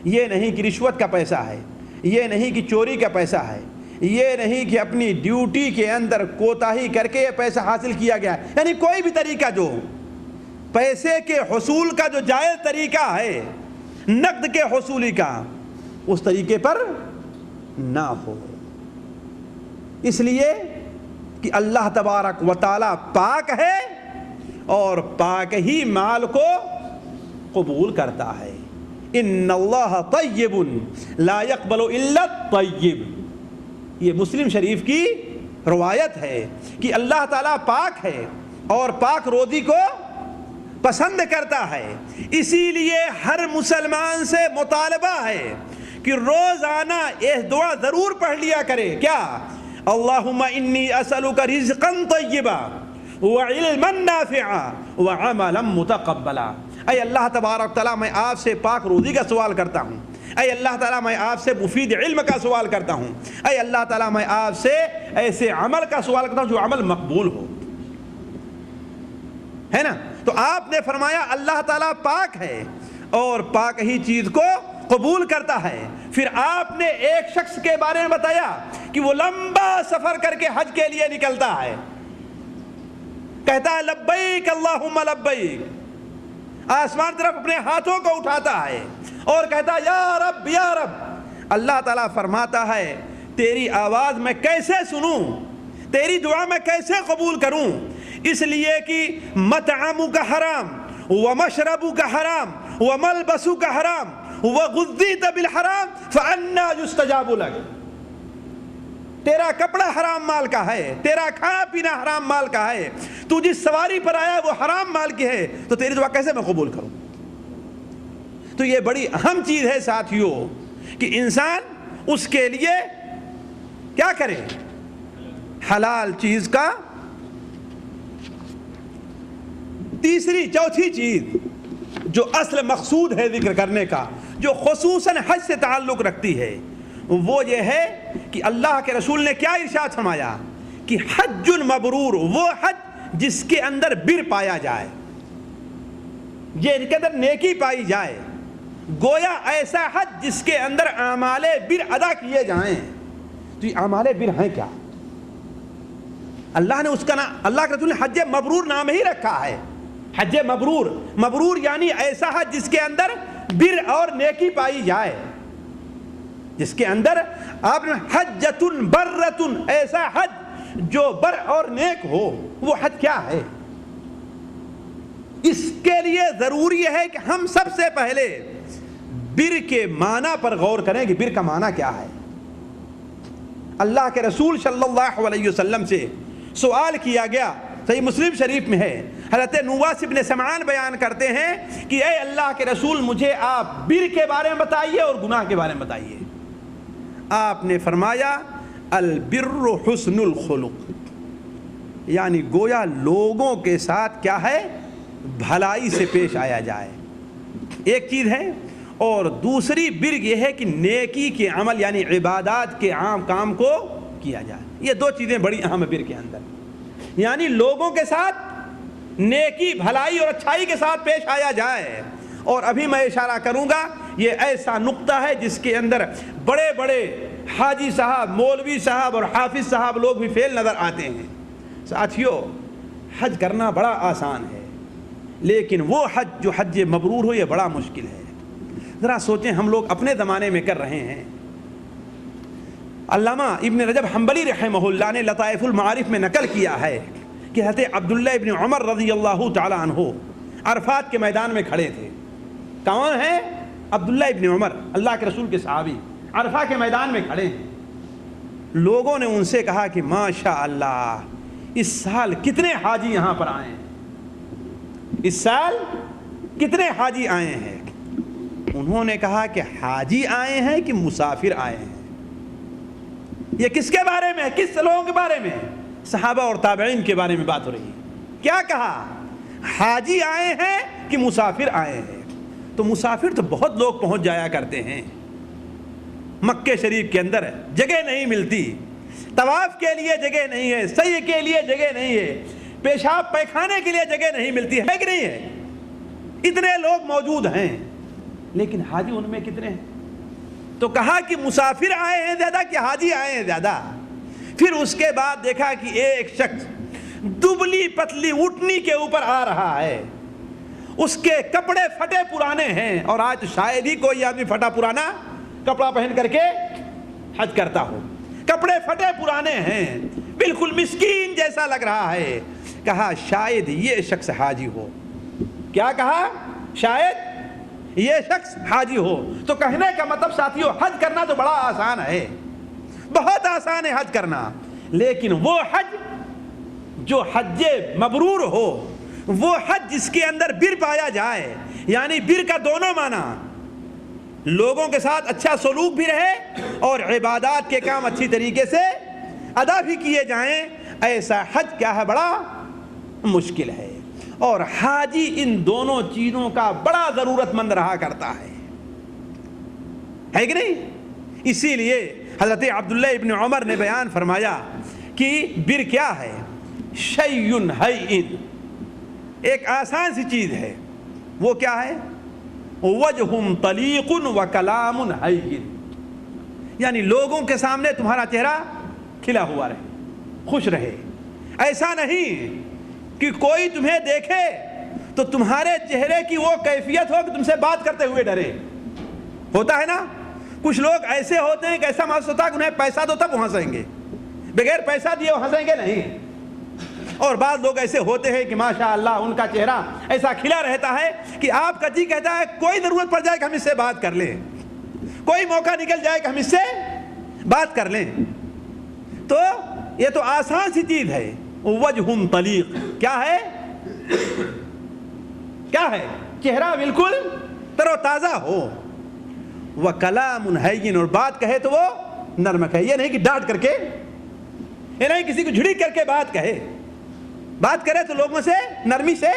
Speaker 3: یہ نہیں کہ رشوت کا پیسہ ہے، یہ نہیں کہ چوری کا پیسہ ہے، یہ نہیں کہ اپنی ڈیوٹی کے اندر کوتاہی کر کے یہ پیسہ حاصل کیا گیا ہے۔ یعنی کوئی بھی طریقہ جو پیسے کے حصول کا جو جائز طریقہ ہے، نقد کے حصولی کا، اس طریقے پر نہ ہو۔ اس لیے کہ اللہ تبارک و تعالی پاک ہے اور پاک ہی مال کو قبول کرتا ہے۔ ان اللہ طیب لا يقبل الا الطیب، یہ مسلم شریف کی روایت ہے کہ اللہ تعالیٰ پاک ہے اور پاک روزی کو پسند کرتا ہے۔ اسی لیے ہر مسلمان سے مطالبہ ہے کہ روزانہ یہ دعا ضرور پڑھ لیا کرے، کیا؟ اللہم انی اسألک رزقا طیبا وعلما نافعا وعملا متقبلا۔ اے اللہ تبارک تعالیٰ، میں آپ سے پاک روزی کا سوال کرتا ہوں۔ اے اللہ تعالیٰ، میں آپ سے مفید علم کا سوال کرتا ہوں۔ اے اللہ تعالیٰ، میں آپ سے ایسے عمل کا سوال کرتا ہوں جو عمل مقبول ہو، ہے نا؟ تو آپ نے فرمایا اللہ تعالیٰ پاک ہے اور پاک ہی چیز کو قبول کرتا ہے۔ پھر آپ نے ایک شخص کے بارے میں بتایا کہ وہ لمبا سفر کر کے حج کے لیے نکلتا ہے، کہتا ہے لبیک اللہم لبیک، آسمان طرف اپنے ہاتھوں کو اٹھاتا ہے اور کہتا ہے یا رب یا رب۔ اللہ تعالیٰ فرماتا ہے تیری آواز میں کیسے سنوں، تیری دعا میں کیسے قبول کروں؟ اس لیے کہ مطعمک حرام ومشربک حرام وملبسک حرام وغذیت بالحرام فانا یستجاب لک۔ تیرا کپڑا حرام مال کا ہے، تیرا کھانا پینا حرام مال کا ہے، تو جس سواری پر آیا وہ حرام مال کی ہے، تو تیری دعا کیسے میں قبول کروں؟ تو یہ بڑی اہم چیز ہے ساتھیوں کہ انسان اس کے لیے کیا کرے؟ حلال چیز کا۔ تیسری چوتھی چیز جو اصل مقصود ہے ذکر کرنے کا، جو خصوصاً حج سے تعلق رکھتی ہے، وہ یہ ہے کہ اللہ کے رسول نے کیا ارشاد فرمایا کہ حج مبرور وہ حج جس کے اندر بر پایا جائے، جس کے اندر نیکی پائی جائے، گویا ایسا حج جس کے اندر اعمال بر ادا کیے جائیں۔ تو یہ اعمال بر ہیں کیا؟ اللہ نے اس کا نام، اللہ کے رسول نے حج مبرور نام ہی رکھا ہے۔ حج مبرور، مبرور یعنی ایسا حج جس کے اندر بر اور نیکی پائی جائے، جس کے اندر آپ نے حجۃ برۃ، ایسا حج جو بر اور نیک ہو، وہ حج کیا ہے؟ اس کے لیے ضروری ہے کہ ہم سب سے پہلے بر کے معنی پر غور کریں کہ بر کا معنی کیا ہے۔ اللہ کے رسول صلی اللہ علیہ وسلم سے سوال کیا گیا، صحیح مسلم شریف میں ہے، حضرت نواس بن سمعان بیان کرتے ہیں کہ اے اللہ کے رسول مجھے آپ بر کے بارے میں بتائیے اور گناہ کے بارے میں بتائیے۔ آپ نے فرمایا البر حسن الخلق، یعنی گویا لوگوں کے ساتھ کیا ہے، بھلائی سے پیش آیا جائے، ایک چیز ہے، اور دوسری بر یہ ہے کہ نیکی کے عمل یعنی عبادات کے عام کام کو کیا جائے۔ یہ دو چیزیں بڑی اہم ہیں بر کے اندر، یعنی لوگوں کے ساتھ نیکی بھلائی اور اچھائی کے ساتھ پیش آیا جائے۔ اور ابھی میں اشارہ کروں گا، یہ ایسا نقطہ ہے جس کے اندر بڑے بڑے حاجی صاحب، مولوی صاحب اور حافظ صاحب لوگ بھی فیل نظر آتے ہیں۔ ساتھیو، حج کرنا بڑا آسان ہے، لیکن وہ حج جو حج مبرور ہو یہ بڑا مشکل ہے۔ ذرا سوچیں، ہم لوگ اپنے زمانے میں کر رہے ہیں۔ علامہ ابن رجب حنبلی رحمہ اللہ نے لطائف المعارف میں نقل کیا ہے کہ حضرت عبداللہ ابن عمر رضی اللہ تعالی عنہ عرفات کے میدان میں کھڑے تھے۔ کون ہیں؟ عبداللہ ابن عمر، اللہ کے رسول کے صحابی، عرفہ کے میدان میں کھڑے ہیں۔ لوگوں نے ان سے کہا کہ ماشاء اللہ اس سال کتنے حاجی یہاں پر آئے ہیں، اس سال کتنے حاجی آئے ہیں؟ انہوں نے کہا کہ حاجی آئے ہیں کہ مسافر آئے ہیں؟ یہ کس کے بارے میں، کس لوگوں کے بارے میں؟ صحابہ اور تابعین کے بارے میں بات ہو رہی ہے۔ کیا کہا؟ حاجی آئے ہیں کہ مسافر آئے ہیں؟ تو مسافر تو بہت لوگ پہنچ جایا کرتے ہیں، مکہ شریف کے اندر جگہ نہیں ملتی، طواف کے لیے جگہ نہیں ہے، سعی کے لیے جگہ نہیں ہے، پیشاب پیخانے کے لیے جگہ نہیں ملتی ہے کہ نہیں ہے؟ اتنے لوگ موجود ہیں، لیکن حاجی ان میں کتنے ہیں؟ تو کہا کہ مسافر آئے ہیں زیادہ کہ حاجی آئے ہیں زیادہ؟ پھر اس کے بعد دیکھا کہ ایک شخص دبلی پتلی اٹھنی کے اوپر آ رہا ہے، اس کے کپڑے پھٹے پرانے ہیں، اور آج شاید ہی کوئی آدمی پھٹا پرانا کپڑا پہن کر کے حج کرتا ہو، کپڑے پھٹے پرانے ہیں، بالکل مسکین جیسا لگ رہا ہے۔ کہا شاید یہ شخص حاجی ہو۔ کیا کہا؟ شاید یہ شخص حاجی ہو۔ تو کہنے کا مطلب ساتھیوں، حج کرنا تو بڑا آسان ہے، بہت آسان ہے حج کرنا، لیکن وہ حج جو حج مبرور ہو، وہ حج جس کے اندر بر پایا جائے، یعنی بر کا دونوں معنی، لوگوں کے ساتھ اچھا سلوک بھی رہے اور عبادات کے کام اچھی طریقے سے ادا بھی کیے جائیں، ایسا حج کیا ہے، بڑا مشکل ہے۔ اور حاجی ان دونوں چیزوں کا بڑا ضرورت مند رہا کرتا ہے کہ نہیں؟ اسی لیے حضرت عبداللہ ابن عمر نے بیان فرمایا کہ بر کیا ہے؟ شیء ہین، ایک آسان سی چیز ہے۔ وہ کیا ہے؟ وجہ طلیق و کلام ہین، یعنی لوگوں کے سامنے تمہارا چہرہ کھلا ہوا رہے، خوش رہے۔ ایسا نہیں کہ کوئی تمہیں دیکھے تو تمہارے چہرے کی وہ کیفیت ہو کہ تم سے بات کرتے ہوئے ڈرے۔ ہوتا ہے نا، کچھ لوگ ایسے ہوتے ہیں کہ ایسا محسوس ہوتا ہے کہ انہیں پیسہ دو تب وہ ہنسیں گے، بغیر پیسہ دیے وہ ہنسیں گے نہیں۔ اور بعض لوگ ایسے ہوتے ہیں کہ ماشاءاللہ ان کا چہرہ ایسا کھلا رہتا ہے کہ آپ کا جی کہتا ہے کوئی ضرورت پڑ جائے کہ ہم اس سے بات کر لیں، کوئی موقع نکل جائے کہ ہم اس سے بات کر لیں۔ تو یہ تو آسان سی چیز ہے۔ وجہ طلیق کیا ہے؟ کیا ہے؟ چہرہ بالکل تر و تازہ ہو۔ وکلام ہین، اور بات کہے تو وہ نرم کہے، یہ نہیں کہ ڈانٹ کر کے، یہ نہیں کسی کو جھڑک کر کے بات کہے، بات کرے تو لوگوں سے نرمی سے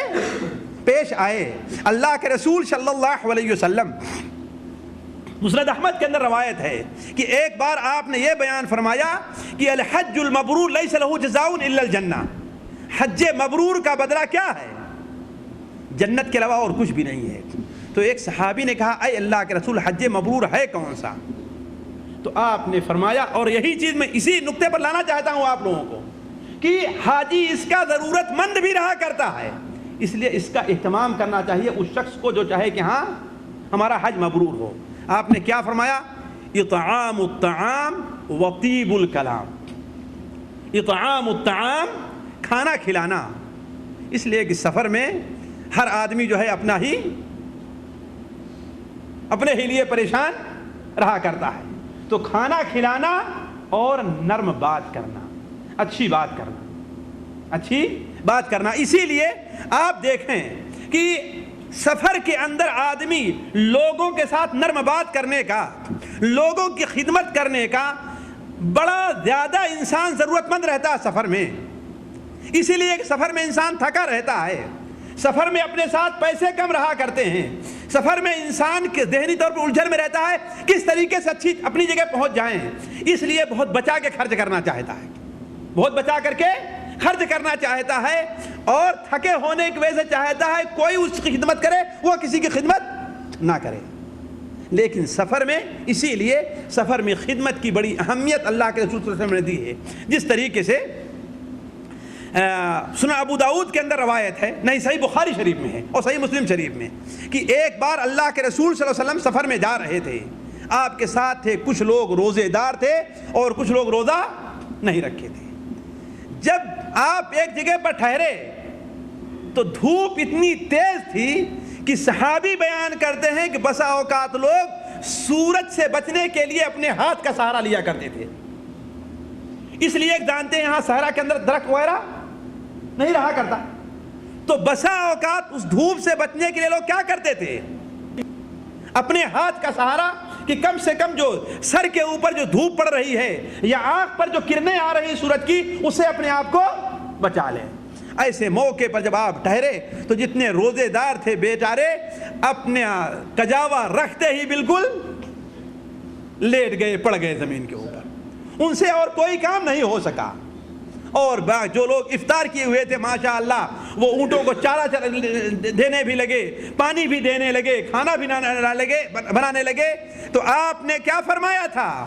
Speaker 3: پیش آئے۔ اللہ کے رسول صلی اللہ علیہ وسلم، مسند احمد کے اندر روایت ہے کہ ایک بار آپ نے یہ بیان فرمایا کہ الحج المبرور لیس لہ جزاء الا الجنہ، حج مبرور کا بدلہ کیا ہے؟ جنت کے علاوہ اور کچھ بھی نہیں ہے۔ تو ایک صحابی نے کہا اے اللہ کے رسول حج مبرور ہے کون سا؟ تو آپ نے فرمایا، اور یہی چیز میں اسی نقطے پر لانا چاہتا ہوں آپ لوگوں کو، کہ حاجی اس کا ضرورت مند بھی رہا کرتا ہے، اس لیے اس کا اہتمام کرنا چاہیے اس شخص کو جو چاہے کہ ہاں ہمارا حج مبرور ہو۔ آپ نے کیا فرمایا؟ اطعام الطعام وطیب الکلام، اطعام الطعام، کھانا کھلانا، اس لیے کہ سفر میں ہر آدمی جو ہے اپنا ہی اپنے ہی لیے پریشان رہا کرتا ہے۔ تو کھانا کھلانا اور نرم بات کرنا، اچھی بات کرنا، اچھی بات کرنا۔ اسی لیے آپ دیکھیں کہ سفر کے اندر آدمی لوگوں کے ساتھ نرم بات کرنے کا، لوگوں کی خدمت کرنے کا بڑا زیادہ انسان ضرورت مند رہتا ہے سفر میں۔ اسی لیے کہ سفر میں انسان تھکا رہتا ہے، سفر میں اپنے ساتھ پیسے کم رہا کرتے ہیں، سفر میں انسان کے ذہنی طور پر الجھن میں رہتا ہے کس طریقے سے اچھی اپنی جگہ پہنچ جائیں، اس لیے بہت بچا کے خرچ کرنا چاہتا ہے، بہت بچا کر کے خرچ کرنا چاہتا ہے، اور تھکے ہونے کی وجہ سے چاہتا ہے کوئی اس کی خدمت کرے، وہ کسی کی خدمت نہ کرے۔ لیکن سفر میں، اسی لیے سفر میں خدمت کی بڑی اہمیت اللہ کے رسول صلی اللہ علیہ وسلم نے دی ہے۔ جس طریقے سے سنن ابو داؤد کے اندر روایت ہے، نہیں صحیح بخاری شریف میں ہے اور صحیح مسلم شریف میں، کہ ایک بار اللہ کے رسول صلی اللہ علیہ وسلم سفر میں جا رہے تھے، آپ کے ساتھ تھے کچھ لوگ روزے دار تھے اور کچھ لوگ روزہ نہیں رکھے تھے۔ جب آپ ایک جگہ پر ٹھہرے تو دھوپ اتنی تیز تھی کہ صحابی بیان کرتے ہیں کہ بسا اوقات لوگ سورج سے بچنے کے لیے اپنے ہاتھ کا سہارا لیا کرتے تھے، اس لیے جانتے ہیں یہاں صحرا کے اندر درخت وغیرہ نہیں رہا کرتا، تو بسا اوقات اس دھوپ سے بچنے کے لیے لوگ کیا کرتے تھے، اپنے ہاتھ کا سہارا کہ کم سے کم جو سر کے اوپر جو دھوپ پڑ رہی ہے یا آنکھ پر جو کرنیں آ رہی ہیں سورج کی، اسے اپنے آپ کو بچا لیں۔ ایسے موقع پر جب آپ ٹھہرے تو جتنے روزے دار تھے بیچارے اپنے کجاوا رکھتے ہی بالکل لیٹ گئے، پڑ گئے زمین کے اوپر، ان سے اور کوئی کام نہیں ہو سکا۔ اور جو لوگ افطار کیے ہوئے تھے ماشاءاللہ وہ اونٹوں کو چارہ دینے بھی لگے، پانی بھی دینے لگے، کھانا بھی بنانے لگے، تو آپ نے کیا فرمایا تھا،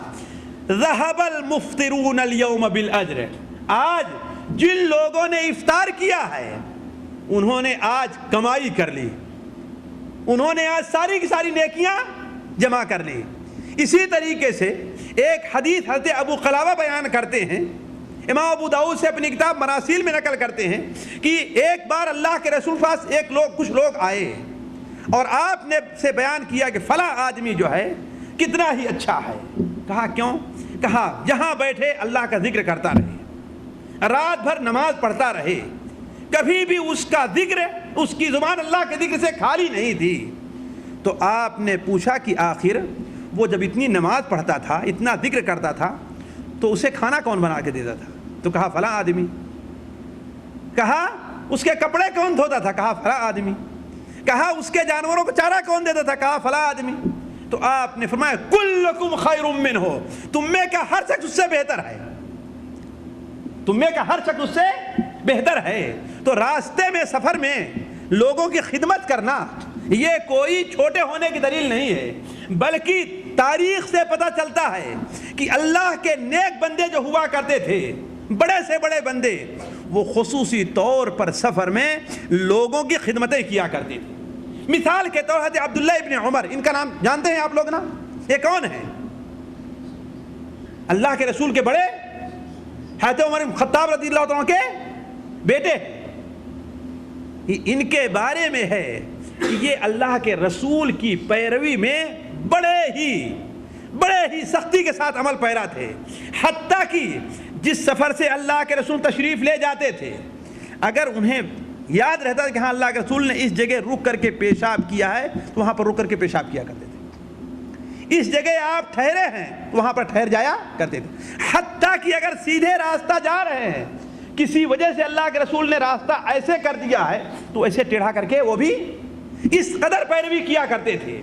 Speaker 3: ذهب المفطرون اليوم بالاجر، آج جن لوگوں نے افطار کیا ہے انہوں نے آج کمائی کر لی، انہوں نے آج ساری کی ساری نیکیاں جمع کر لی۔ اسی طریقے سے ایک حدیث حضرت ابو قلابہ بیان کرتے ہیں، امام ابو داؤد سے اپنی کتاب مراسیل میں نقل کرتے ہیں کہ ایک بار اللہ کے رسول پاس کچھ لوگ آئے اور آپ نے سے بیان کیا کہ فلاں آدمی جو ہے کتنا ہی اچھا ہے۔ کہا کیوں؟ کہا جہاں بیٹھے اللہ کا ذکر کرتا رہے، رات بھر نماز پڑھتا رہے، کبھی بھی اس کا ذکر، اس کی زبان اللہ کے ذکر سے خالی نہیں تھی۔ تو آپ نے پوچھا کہ آخر وہ جب اتنی نماز پڑھتا تھا، اتنا ذکر کرتا تھا، تو اسے کھانا کون بنا کے دیتا تھا؟ تو کہا فلاں آدمی۔ کہا اس کے کپڑے کون دھوتا تھا؟ کہا فلاں آدمی۔ کہا اس کے جانوروں کو چارہ کون دیتا تھا؟ کہا فلاں آدمی۔ تو آپ نے فرمایا کلکم خیر منہ، تم میں کا ہر شخص اس سے بہتر ہے، تم میں کا ہر شخص اس سے بہتر ہے۔ تو راستے میں، سفر میں لوگوں کی خدمت کرنا یہ کوئی چھوٹے ہونے کی دلیل نہیں ہے، بلکہ تاریخ سے پتہ چلتا ہے کہ اللہ کے نیک بندے جو ہوا کرتے تھے، بڑے سے بڑے بندے، وہ خصوصی طور پر سفر میں لوگوں کی خدمتیں کیا کرتے تھے۔ مثال کے طور پر عبداللہ ابن عمر، ان کا نام جانتے ہیں آپ لوگ نا؟ یہ کون ہیں؟ اللہ کے رسول کے بڑے حضرت عمر بن خطاب رضی اللہ عنہ کے بیٹے۔ ان کے بارے میں ہے کہ یہ اللہ کے رسول کی پیروی میں بڑے ہی سختی کے ساتھ عمل پیرا تھے، حتیٰ کہ جس سفر سے اللہ کے رسول تشریف لے جاتے تھے، اگر انہیں یاد رہتا کہ ہاں اللہ کے رسول نے اس جگہ رک کر کے پیشاب کیا ہے تو وہاں پر رک کر کے پیشاب کیا کرتے تھے، اس جگہ آپ ٹھہرے ہیں تو وہاں پر ٹھہر جایا کرتے تھے، حتیٰ کہ اگر سیدھے راستہ جا رہے ہیں، کسی وجہ سے اللہ کے رسول نے راستہ ایسے کر دیا ہے تو ایسے ٹیڑھا کر کے وہ بھی اس قدر پیروی کیا کرتے تھے۔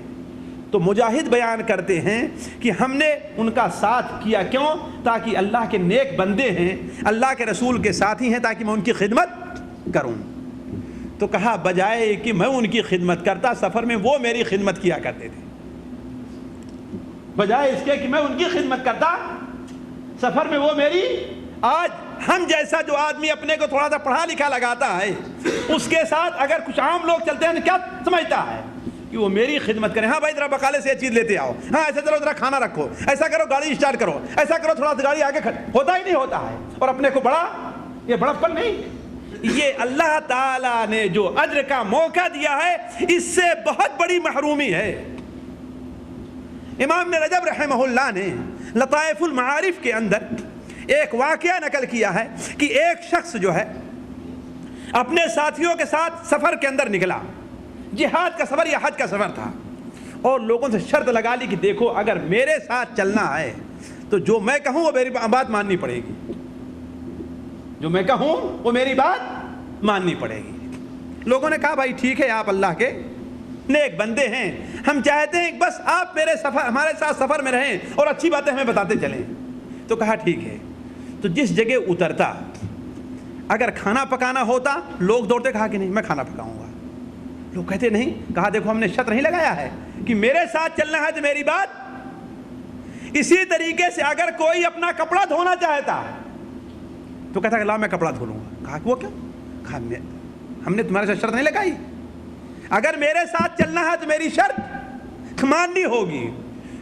Speaker 3: تو مجاہد بیان کرتے ہیں کہ ہم نے ان کا ساتھ کیا، کیوں؟ تاکہ اللہ کے نیک بندے ہیں، اللہ کے رسول کے ساتھی ہیں، تاکہ میں ان کی خدمت کروں۔ تو کہا بجائے کہ میں ان کی خدمت کرتا، سفر میں وہ میری خدمت کیا کرتے تھے، بجائے اس کے کہ میں ان کی خدمت کرتا، سفر میں وہ میری۔ آج ہم جیسا جو آدمی اپنے کو تھوڑا سا پڑھا لکھا لگاتا ہے، اس کے ساتھ اگر کچھ عام لوگ چلتے ہیں تو کیا سمجھتا ہے کہ وہ میری خدمت کریں، ہاں بھائی ذرا بقالے سے یہ چیز لیتے آؤ، ہاں ایسا چلو ذرا کھانا رکھو، ایسا کرو گاڑی اسٹارٹ کرو، ایسا کرو تھوڑا سا گاڑی آگے ہوتا ہی نہیں ہوتا ہے، اور اپنے کو بڑا، یہ بڑپن نہیں، یہ اللہ تعالیٰ نے جو اجر کا موقع دیا ہے اس سے بہت بڑی محرومی ہے، امام ابن رجب رحمہ اللہ نے لطائف المعارف کے اندر ایک واقعہ نقل کیا ہے کہ ایک شخص جو ہے اپنے ساتھیوں کے ساتھ سفر کے اندر نکلا، جہاد کا سفر یا حج کا سفر تھا، اور لوگوں سے شرط لگا لی کہ دیکھو اگر میرے ساتھ چلنا ہے تو جو میں کہوں وہ میری بات ماننی پڑے گی، جو میں کہوں وہ میری بات ماننی پڑے گی۔ لوگوں نے کہا بھائی ٹھیک ہے، آپ اللہ کے نیک بندے ہیں، ہم چاہتے ہیں کہ بس آپ ہمارے ساتھ سفر میں رہیں اور اچھی باتیں ہمیں بتاتے چلیں۔ تو کہا ٹھیک ہے۔ تو جس جگہ اترتا اگر کھانا پکانا ہوتا لوگ دوڑتے، کہا کہ نہیں میں کھانا پکاؤں گا۔ لوگ کہتے نہیں، کہا دیکھو ہم نے شرط نہیں لگایا ہے کہ میرے ساتھ چلنا ہے تو میری بات۔ اسی طریقے سے اگر کوئی اپنا کپڑا دھونا چاہتا تو کہتا کہ لا میں کپڑا دھو لوں گا۔ کہا کہ وہ کیا؟ کہا ہم نے تمہارے ساتھ شرط نہیں لگائی، اگر میرے ساتھ چلنا ہے تو میری شرط ماننی ہوگی۔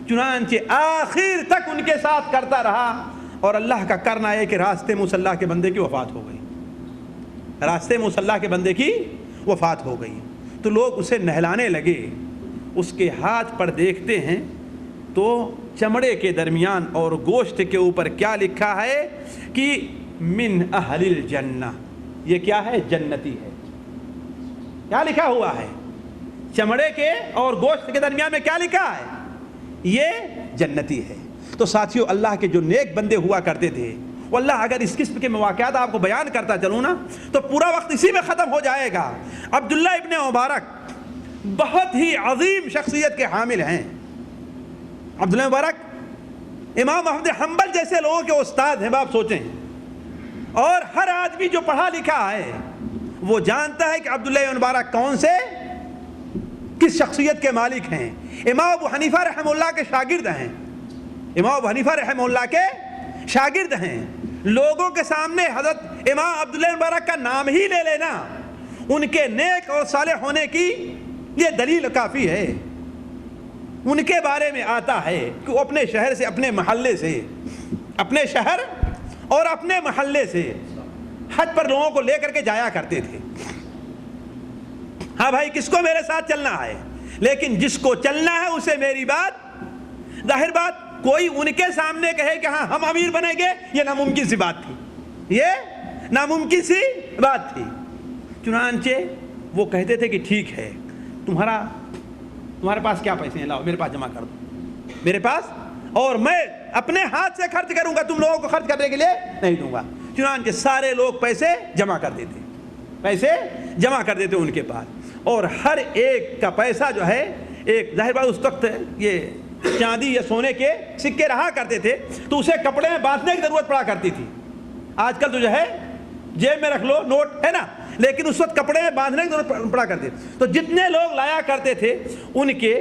Speaker 3: چنانچہ آخر تک ان کے ساتھ کرتا رہا، اور اللہ کا کرنا ہے کہ راستے میں اس اللہ کے بندے کی وفات ہو گئی، راستے میں اس اللہ کے بندے کی وفات ہو گئی۔ تو لوگ اسے نہلانے لگے، اس کے ہاتھ پر دیکھتے ہیں تو چمڑے کے درمیان اور گوشت کے اوپر کیا لکھا ہے کہ من اہل الجنہ، یہ کیا ہے؟ جنتی ہے۔ کیا لکھا ہوا ہے؟ چمڑے کے اور گوشت کے درمیان میں کیا لکھا ہے؟ یہ جنتی ہے۔ تو ساتھیوں، اللہ کے جو نیک بندے ہوا کرتے تھے، واللہ اگر اس قسم کے مواقعات آپ کو بیان کرتا چلوں نا تو پورا وقت اسی میں ختم ہو جائے گا۔ عبداللہ ابن مبارک بہت ہی عظیم شخصیت کے حامل ہیں۔ عبداللہ مبارک امام احمد حنبل جیسے لوگوں کے استاد ہیں، آپ سوچیں، اور ہر آدمی جو پڑھا لکھا ہے وہ جانتا ہے کہ عبداللہ مبارک کون سے کس شخصیت کے مالک ہیں۔ امام ابو حنیفہ رحمہ اللہ کے شاگرد ہیں، امام ابو حنیفہ رحمہ اللہ کے شاگرد ہیں۔ لوگوں کے سامنے حضرت امام عبداللہ مبارک کا نام ہی لے لینا ان کے نیک اور صالح ہونے کی یہ دلیل کافی ہے۔ ان کے بارے میں آتا ہے کہ وہ اپنے شہر سے، اپنے محلے سے، اپنے شہر اور اپنے محلے سے حج پر لوگوں کو لے کر کے جایا کرتے تھے۔ ہاں بھائی کس کو میرے ساتھ چلنا ہے، لیکن جس کو چلنا ہے اسے میری بات۔ ظاہر بات کوئی ان کے سامنے کہے کہ ہاں ہم امیر بنیں گے، یہ ناممکن سی بات تھی، یہ ناممکن سی بات تھی۔ چنانچہ وہ کہتے تھے کہ ٹھیک ہے، تمہارے پاس کیا پیسے ہیں، لاؤ میرے پاس جمع کر دو میرے پاس، اور میں اپنے ہاتھ سے خرچ کروں گا، تم لوگوں کو خرچ کرنے کے لیے نہیں دوں گا۔ چنانچہ سارے لوگ پیسے جمع کر دیتے، پیسے جمع کر دیتے ان کے پاس، اور ہر ایک کا پیسہ جو ہے، ایک ظاہر بات اس وقت یہ چاندی یا سونے کے سکے رہا کرتے تھے تو اسے کپڑے میں باندھنے کی ضرورت پڑا کرتی تھی۔ آج کل تو جو ہے جیب میں رکھ لو، نوٹ ہے نا، لیکن اس وقت کپڑے میں باندھنے کی ضرورت پڑا کرتی تھی۔ تو جتنے لوگ لایا کرتے تھے ان کے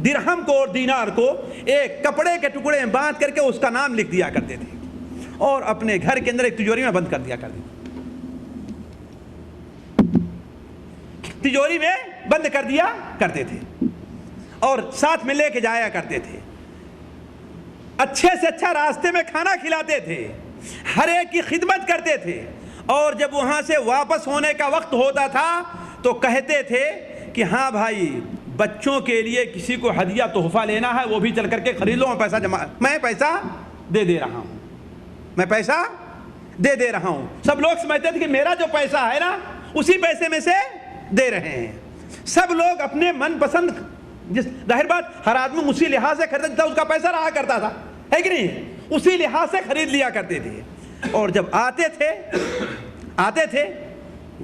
Speaker 3: درہم کو اور دینار کو ایک کپڑے کے ٹکڑے میں باندھ کر کے اس کا نام لکھ دیا کرتے تھے، اور اپنے گھر کے اندر ایک تجوری میں بند کر دیا کرتے تھے، تجوری میں بند کر دیا کرتے تھے، اور ساتھ میں لے کے جایا کرتے تھے۔ اچھے سے اچھا راستے میں کھانا کھلاتے تھے، ہر ایک کی خدمت کرتے تھے، اور جب وہاں سے واپس ہونے کا وقت ہوتا تھا تو کہتے تھے کہ ہاں بھائی بچوں کے لیے کسی کو ہدیہ تحفہ لینا ہے وہ بھی چل کر کے خرید لو، میں پیسہ دے دے رہا ہوں، میں پیسہ دے دے رہا ہوں۔ سب لوگ سمجھتے تھے کہ میرا جو پیسہ ہے نا اسی پیسے میں سے دے رہے ہیں۔ سب لوگ اپنے من پسند، ظاہر بات ہر آدمی اسی لحاظ سے خریدتا تھا، اس کا پیسہ رہا کرتا تھا، ہے کہ نہیں، اسی لحاظ سے خرید لیا کرتے تھے۔ اور جب آتے تھے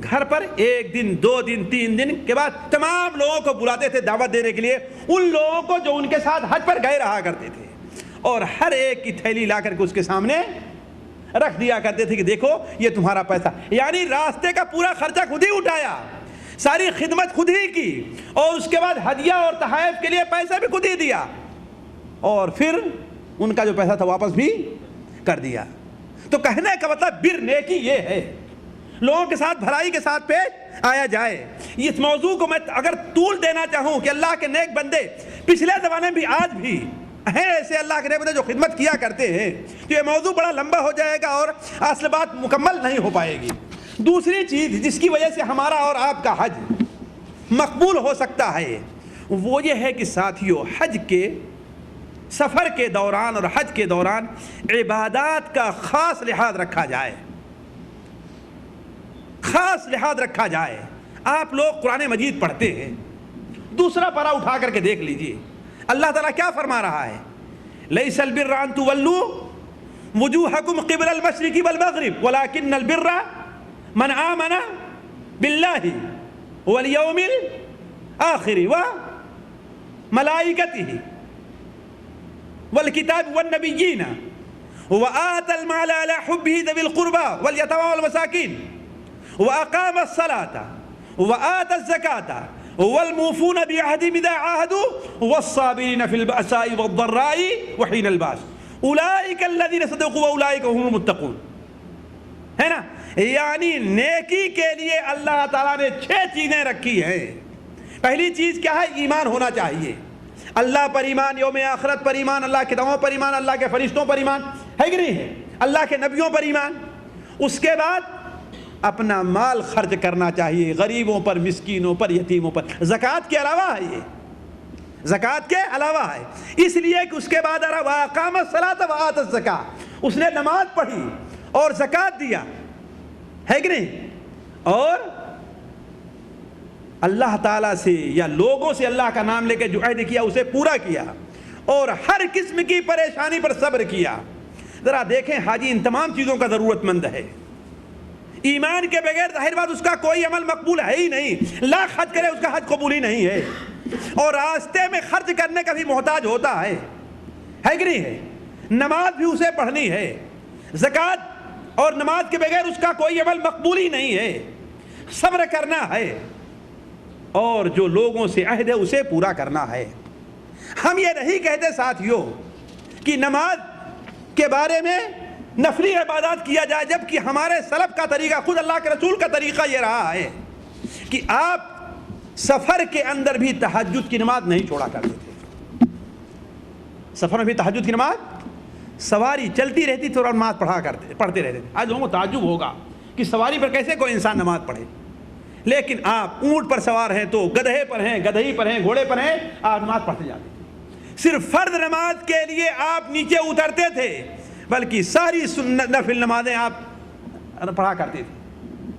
Speaker 3: گھر پر، ایک دن، دو دن، تین دن کے بعد تمام لوگوں کو بلاتے تھے دعوت دینے کے لیے، ان لوگوں کو جو ان کے ساتھ حج پر گئے رہا کرتے تھے، اور ہر ایک کی تھیلی لا کر کے اس کے سامنے رکھ دیا کرتے تھے کہ دیکھو یہ تمہارا پیسہ، یعنی راستے کا پورا خرچہ خود ہی اٹھایا، ساری خدمت خود ہی کی، اور اس کے بعد ہدیہ اور تحائف کے لیے پیسہ بھی خود ہی دیا، اور پھر ان کا جو پیسہ تھا واپس بھی کر دیا۔ تو کہنے کا مطلب بر نیکی یہ ہے، لوگوں کے ساتھ بھلائی کے ساتھ پیش آیا جائے۔ اس موضوع کو میں اگر طول دینا چاہوں کہ اللہ کے نیک بندے پچھلے زمانے میں بھی آج بھی ہیں ایسے اللہ کے نیک بندے جو خدمت کیا کرتے ہیں، تو یہ موضوع بڑا لمبا ہو جائے گا اور اصل بات مکمل نہیں ہو پائے گی۔ دوسری چیز جس کی وجہ سے ہمارا اور آپ کا حج مقبول ہو سکتا ہے وہ یہ ہے کہ ساتھیوں، حج کے سفر کے دوران اور حج کے دوران عبادات کا خاص لحاظ رکھا جائے، خاص لحاظ رکھا جائے۔ آپ لوگ قرآن مجید پڑھتے ہیں، دوسرا پارہ اٹھا کر کے دیکھ لیجئے اللہ تعالیٰ کیا فرما رہا ہے، لیس البر ان تولوا وجوہکم قبل المشرق والمغرب ولکن البر من آمن باللہ والیوم الآخر وملائکتہ والکتاب والنبیین وآت المال على حبه ذوی القربى والیتامى والمساکین وأقام الصلاة وآت الزكاة والموفون بعهدهم إذا عاهدوا والصابرين في البأساء والضراء وحين البأس أولئك الذين صدقوا وأولئك هم المتقون، ہے نا؟ یعنی نیکی کے لیے اللہ تعالیٰ نے 6 چیزیں رکھی ہیں۔ پہلی چیز کیا ہے؟ ایمان ہونا چاہیے، اللہ پر ایمان، یوم آخرت پر ایمان، اللہ کے کتابوں پر ایمان، اللہ کے فرشتوں پر ایمان، ہے کہ نہیں ہے؟ اللہ کے نبیوں پر ایمان۔ اس کے بعد اپنا مال خرچ کرنا چاہیے، غریبوں پر، مسکینوں پر، یتیموں پر۔ زکوٰۃ کے علاوہ ہے، یہ زکوٰۃ کے علاوہ ہے، اس لیے کہ اس کے بعد وَأَقَامَ الصَّلَاةَ وَآتَ الزَّكَاةَ، اس نے نماز پڑھی اور زکوٰۃ دیا، ہے کہ نہیں؟ اور اللہ تعالیٰ سے یا لوگوں سے اللہ کا نام لے کے جو عہد کیا اسے پورا کیا، اور ہر قسم کی پریشانی پر صبر کیا۔ ذرا دیکھیں حاجی ان تمام چیزوں کا ضرورت مند ہے۔ ایمان کے بغیر ظاہر بات اس کا کوئی عمل مقبول ہے ہی نہیں، لاکھ حج کرے اس کا حج قبول ہی نہیں ہے، اور راستے میں خرچ کرنے کا بھی محتاج ہوتا ہے کہ نہیں ہے؟ نماز بھی اسے پڑھنی ہے، زکوٰۃ اور نماز کے بغیر اس کا کوئی عمل مقبول ہی نہیں ہے، صبر کرنا ہے، اور جو لوگوں سے عہد ہے اسے پورا کرنا ہے۔ ہم یہ نہیں کہتے ساتھیوں کہ نماز کے بارے میں نفلی عبادات کیا جائے، جبکہ ہمارے سلف کا طریقہ، خود اللہ کے رسول کا طریقہ یہ رہا ہے کہ آپ سفر کے اندر بھی تہجد کی نماز نہیں چھوڑا کرتے تھے۔ سفر میں بھی تہجد کی نماز، سواری چلتی رہتی تھی اور نماز پڑھتے رہتے تھے۔ آج لوگوں کو تعجب ہوگا کہ سواری پر کیسے کوئی انسان نماز پڑھے، لیکن آپ اونٹ پر سوار ہیں تو گدھے پر ہیں، گدھئی پر ہیں، گھوڑے پر ہیں، آپ نماز پڑھتے جاتے تھے۔ صرف فرض نماز کے لیے آپ نیچے اترتے تھے، بلکہ ساری سنت نفل نمازیں آپ پڑھا کرتے تھے،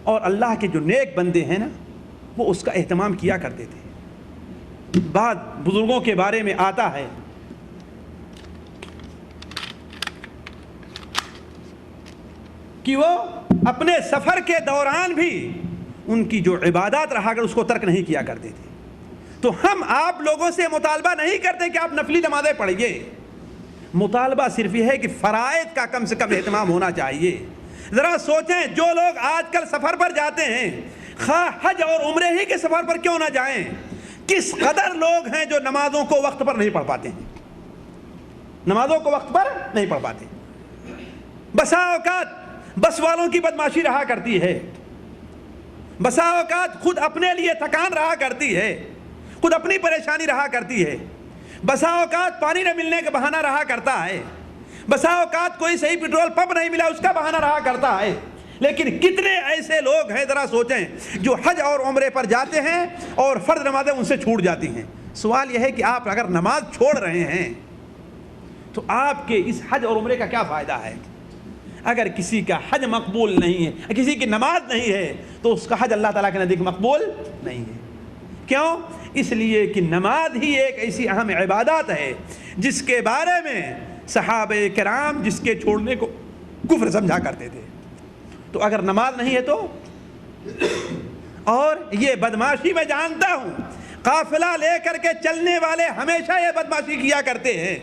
Speaker 3: اور اللہ کے جو نیک بندے ہیں نا وہ اس کا اہتمام کیا کرتے تھے۔ بعض بزرگوں کے بارے میں آتا ہے کہ وہ اپنے سفر کے دوران بھی ان کی جو عبادات رہا کر اس کو ترک نہیں کیا کرتے تھے۔ تو ہم آپ لوگوں سے مطالبہ نہیں کرتے کہ آپ نفلی نمازیں پڑھیے، مطالبہ صرف یہ ہے کہ فرائض کا کم سے کم اہتمام ہونا چاہیے۔ ذرا سوچیں جو لوگ آج کل سفر پر جاتے ہیں، خواہ حج اور عمرے ہی کے سفر پر کیوں نہ جائیں، کس قدر لوگ ہیں جو نمازوں کو وقت پر نہیں پڑھ پاتے ہیں، نمازوں کو وقت پر نہیں پڑھ پاتے۔ بسا اوقات بس والوں کی بدماشی رہا کرتی ہے، بسا اوقات خود اپنے لیے تھکان رہا کرتی ہے، خود اپنی پریشانی رہا کرتی ہے، بسا اوقات پانی نہ ملنے کا بہانہ رہا کرتا ہے، بسا اوقات کوئی صحیح پیٹرول پمپ نہیں ملا اس کا بہانہ رہا کرتا ہے۔ لیکن کتنے ایسے لوگ ہیں ذرا سوچیں جو حج اور عمرے پر جاتے ہیں اور فرض نمازیں ان سے چھوٹ جاتی ہیں۔ سوال یہ ہے کہ آپ اگر نماز چھوڑ رہے ہیں تو آپ کے اس حج اور عمرے کا کیا فائدہ ہے؟ اگر کسی کا حج مقبول نہیں ہے، کسی کی نماز نہیں ہے، تو اس کا حج اللہ تعالیٰ کے نزدیک مقبول نہیں ہے۔ کیوں؟ اس لیے کہ نماز ہی ایک ایسی اہم عبادت ہے جس کے بارے میں صحابہ کرام جس کے چھوڑنے کو کفر سمجھا کرتے تھے۔ تو اگر نماز نہیں ہے تو، اور یہ بدماشی میں جانتا ہوں قافلہ لے کر کے چلنے والے ہمیشہ یہ بدماشی کیا کرتے ہیں،